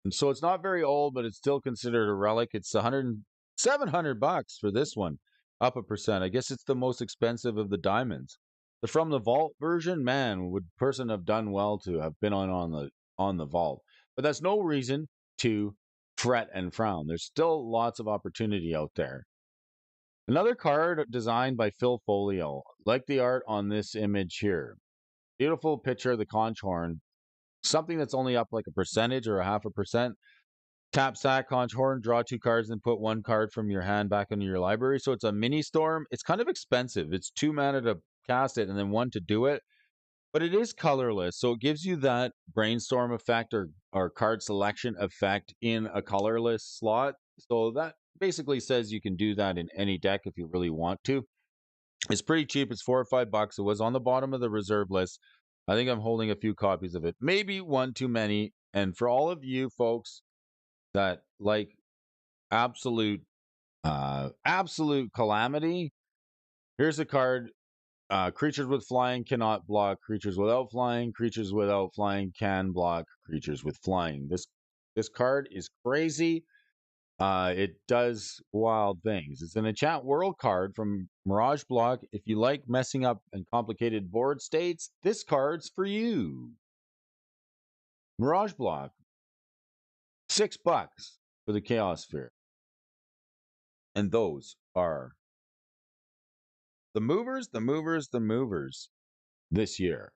And so it's not very old, but it's still considered a relic. It's $700 for this one. Up 1%. I guess it's the most expensive of the diamonds. The From the Vault version, man, would person have done well to have been on the vault. But that's no reason to fret and frown. There's still lots of opportunity out there. Another card designed by Phil Folio, like the art on this image here. Beautiful picture of the conch horn. Something that's only up like a percentage or a 0.5%. Tap, sack, conch horn, draw 2 cards, and put 1 card from your hand back into your library. So it's a mini storm. It's kind of expensive. It's 2 mana to cast it and then 1 to do it. But it is colorless, so it gives you that brainstorm effect or card selection effect in a colorless slot. So that basically says you can do that in any deck if you really want to. It's pretty cheap. It's $4 or $5. It was on the bottom of the reserve list. I think I'm holding a few copies of it. Maybe one too many. And for all of you folks that like absolute absolute calamity. Here's a card. Creatures with flying cannot block creatures without flying. Creatures without flying can block creatures with flying. This card is crazy. It does wild things. It's an enchant world card from Mirage Block. If you like messing up and complicated board states, this card's for you. Mirage Block, $6 for the Chaos Sphere. And those are the movers, the movers, the movers this year.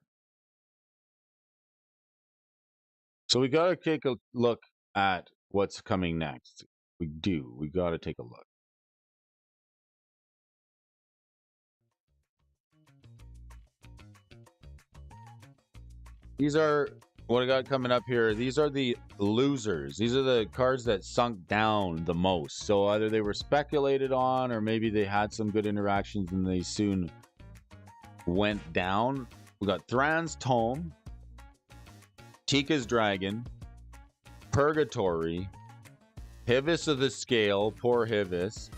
So we got to take a look at what's coming next. We do. We got to take a look. These are what I got coming up here. These are the losers. These are the cards that sunk down the most. So either they were speculated on or maybe they had some good interactions and they soon went down. We got Thran's Tome, Tika's Dragon, Purgatory, Hivis of the Scale. Poor Hivis.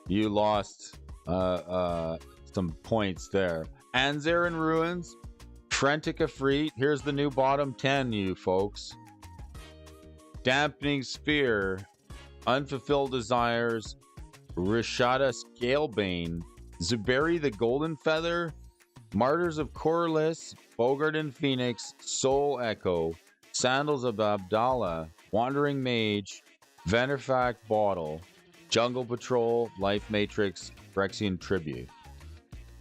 You lost some points there. Anzer in Ruins, Frentic Efreet. Here's the new bottom 10, you folks. Dampening Sphere, Unfulfilled Desires, Rishada Scalebane, Zuberi the Golden Feather, Martyrs of Corliss, Bogart and Phoenix, Soul Echo, Sandals of Abdallah, Wandering Mage, Venerfact Bottle, Jungle Patrol, Life Matrix, Phyrexian Tribute.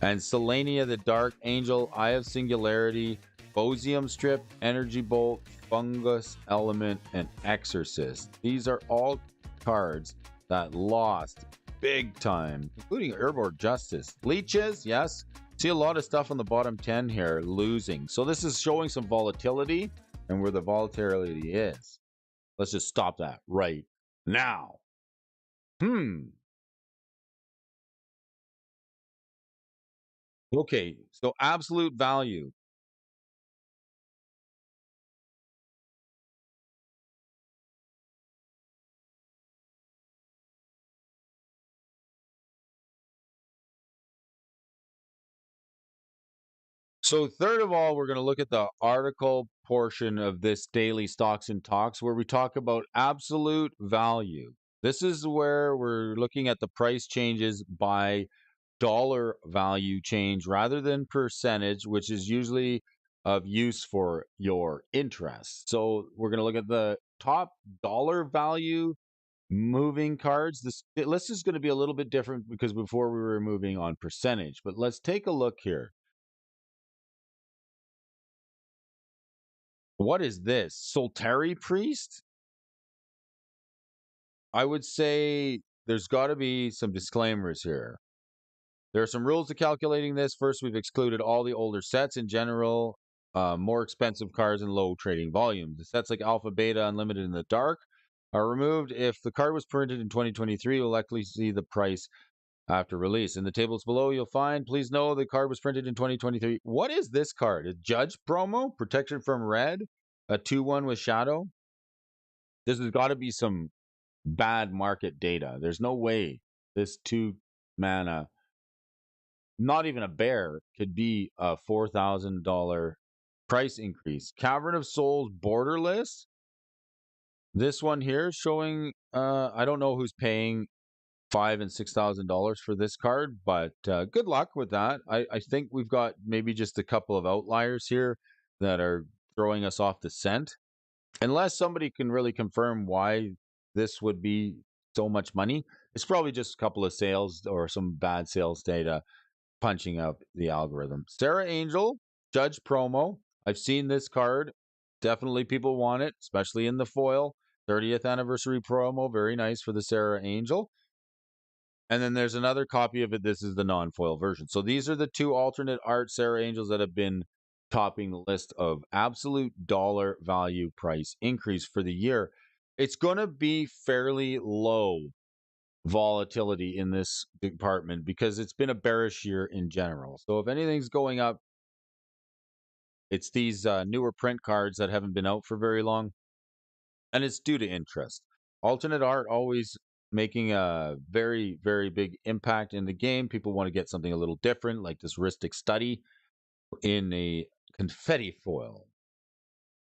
And Selenia the Dark Angel, Eye of Singularity, Bosium Strip, Energy Bolt, Fungus Element, and Exorcist. These are all cards that lost big time, including Urborg Justice. Leeches, yes. See a lot of stuff on the bottom 10 here losing. So this is showing some volatility and where the volatility is. Let's just stop that right now. Okay, so absolute value. So third of all, we're going to look at the article portion of this daily Stocks and Talks where we talk about absolute value. This is where we're looking at the price changes by dollar value change rather than percentage, which is usually of use for your interest. So we're going to look at the top dollar value moving cards. This list is going to be a little bit different because before we were moving on percentage, but let's take a look here. What is this? Soltari Priest? I would say there's got to be some disclaimers here. There are some rules to calculating this. First, we've excluded all the older sets in general, more expensive cards and low trading volumes. The sets like Alpha, Beta, Unlimited, and the Dark are removed. If the card was printed in 2023, you'll likely see the price after release. In the tables below, you'll find, please know the card was printed in 2023. What is this card? A Judge promo? Protection from Red? A 2-1 with Shadow? This has got to be some bad market data. There's no way this 2 mana, not even a bear, could be a $4,000 price increase. Cavern of Souls Borderless. This one here showing, I don't know who's paying $5,000 and $6,000 for this card, but good luck with that. I think we've got maybe just a couple of outliers here that are throwing us off the scent. Unless somebody can really confirm why this would be so much money, it's probably just a couple of sales or some bad sales data punching up the algorithm. Sarah Angel, Judge promo. I've seen this card. Definitely people want it, especially in the foil. 30th anniversary promo. Very nice for the Sarah Angel. And then there's another copy of it. This is the non-foil version. So these are the two alternate art Sarah Angels that have been topping the list of absolute dollar value price increase for the year. It's going to be fairly low volatility in this department because it's been a bearish year in general. So if anything's going up, it's these newer print cards that haven't been out for very long, and it's due to interest. Alternate art always making a very, very big impact in the game. People want to get something a little different, like this Ristic Study in a confetti foil.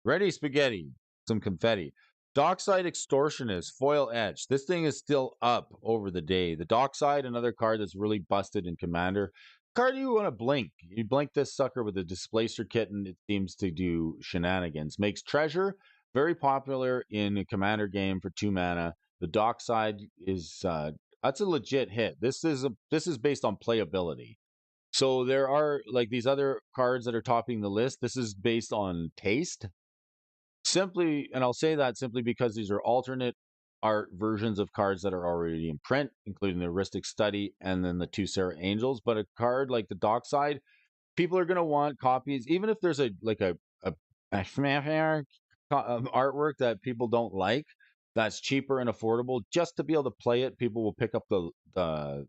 Ready spaghetti, some confetti. Dockside Extortionist, foil etch. This thing is still up over the day. The Dockside, another card that's really busted in Commander. Card you want to blink. You blink this sucker with a Displacer Kitten, it seems to do shenanigans. Makes Treasure very popular in a Commander game for 2 mana. The Dockside is that's a legit hit. This is based on playability. So there are like these other cards that are topping the list. This is based on taste. Simply, and I'll say that simply because these are alternate art versions of cards that are already in print, including the Ristic Study and then the two Sarah Angels. But a card like the Dockside, people are going to want copies, even if there's a artwork that people don't like, that's cheaper and affordable. Just to be able to play it, people will pick up the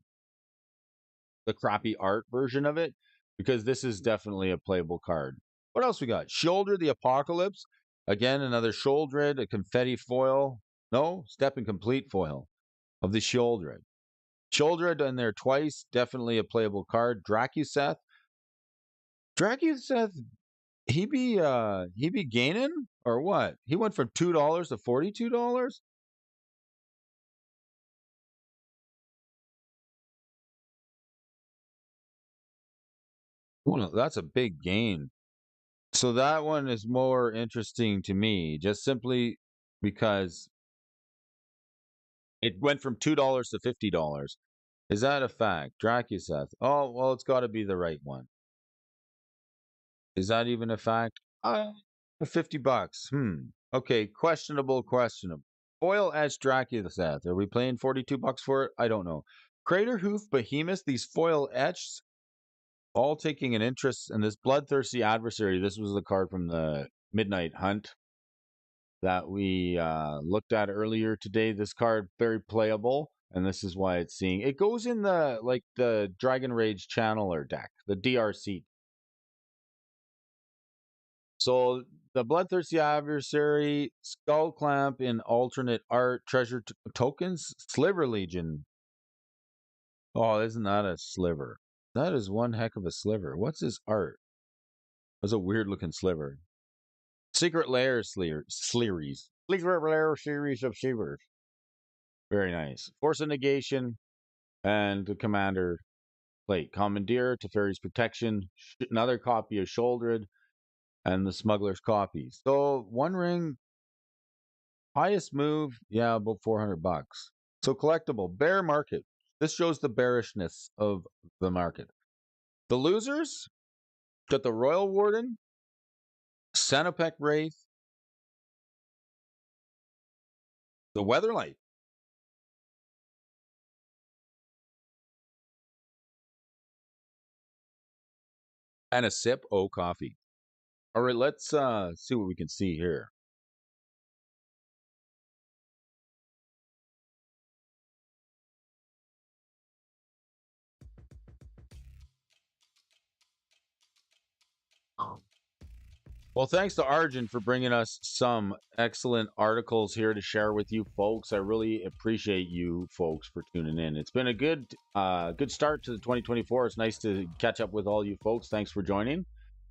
crappy art version of it because this is definitely a playable card. What else we got? Shoulder the Apocalypse. Again, another Shouldered, a confetti foil. No, step and complete foil of the Shouldered. Shouldered in there twice. Definitely a playable card. Dracuseth. Dracuseth, he be gaining or what? He went from $2 to $42? Well, that's a big gain. So that one is more interesting to me, just simply because it went from $2 to $50. Is that a fact? Dracuseth. Oh, well, it's got to be the right one. Is that even a fact? $50. Okay, questionable. Foil etched Dracuseth. Are we paying $42 for it? I don't know. Crater Hoof Behemoth, these foil etched, all taking an interest in this Bloodthirsty Adversary. This was the card from the Midnight Hunt that we looked at earlier today. This card very playable, and this is why it's seeing it goes in the Dragon Rage Channeler deck, the DRC. So the Bloodthirsty Adversary, Skull Clamp in alternate art, treasure tokens, Sliver Legion. Oh, isn't that a sliver? That is one heck of a sliver. What's his art? That's a weird looking sliver. Secret Lair Slearies. Secret Lair series of Shivers. Very nice. Force of Negation and the Commander plate. Commandeer, Teferi's Protection, another copy of Shouldered, and the Smuggler's Copy. So One Ring, highest move, yeah, about $400. So collectible, bear market. This shows the bearishness of the market. The losers got the Royal Warden, Sanopek Wraith, the Weatherlight, and a sip o coffee. All right, let's see what we can see here. Well, thanks to Arjun for bringing us some excellent articles here to share with you folks. I really appreciate you folks for tuning in. It's been a good start to the 2024. It's nice to catch up with all you folks. Thanks for joining.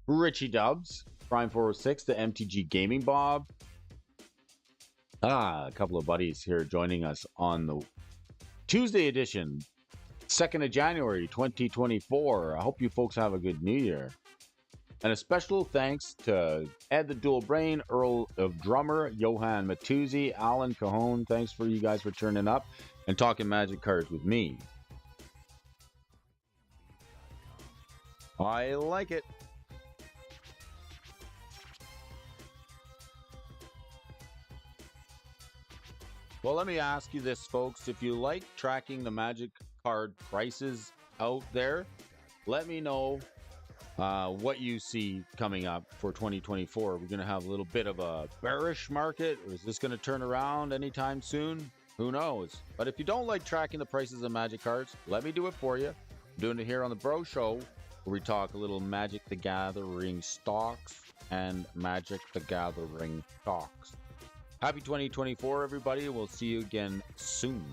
Richie Dubs, Prime 406, the MTG Gaming Bob. A couple of buddies here joining us on the Tuesday edition, 2nd of January, 2024. I hope you folks have a good new year. And a special thanks to Ed the Dual Brain, Earl of Drummer, Johan Matuzzi, Alan Cajon. Thanks for you guys for turning up and talking Magic cards with me. I like it. Well, let me ask you this, folks. If you like tracking the Magic card prices out there, let me know what you see coming up for 2024. We're going to have a little bit of a bearish market, or is this going to turn around anytime soon? Who knows? But if you don't like tracking the prices of Magic cards, let me do it for you. I'm doing it here on the Bro Show, where we talk a little Magic the Gathering stocks and Magic the Gathering stocks. Happy 2024, everybody. We'll see you again soon.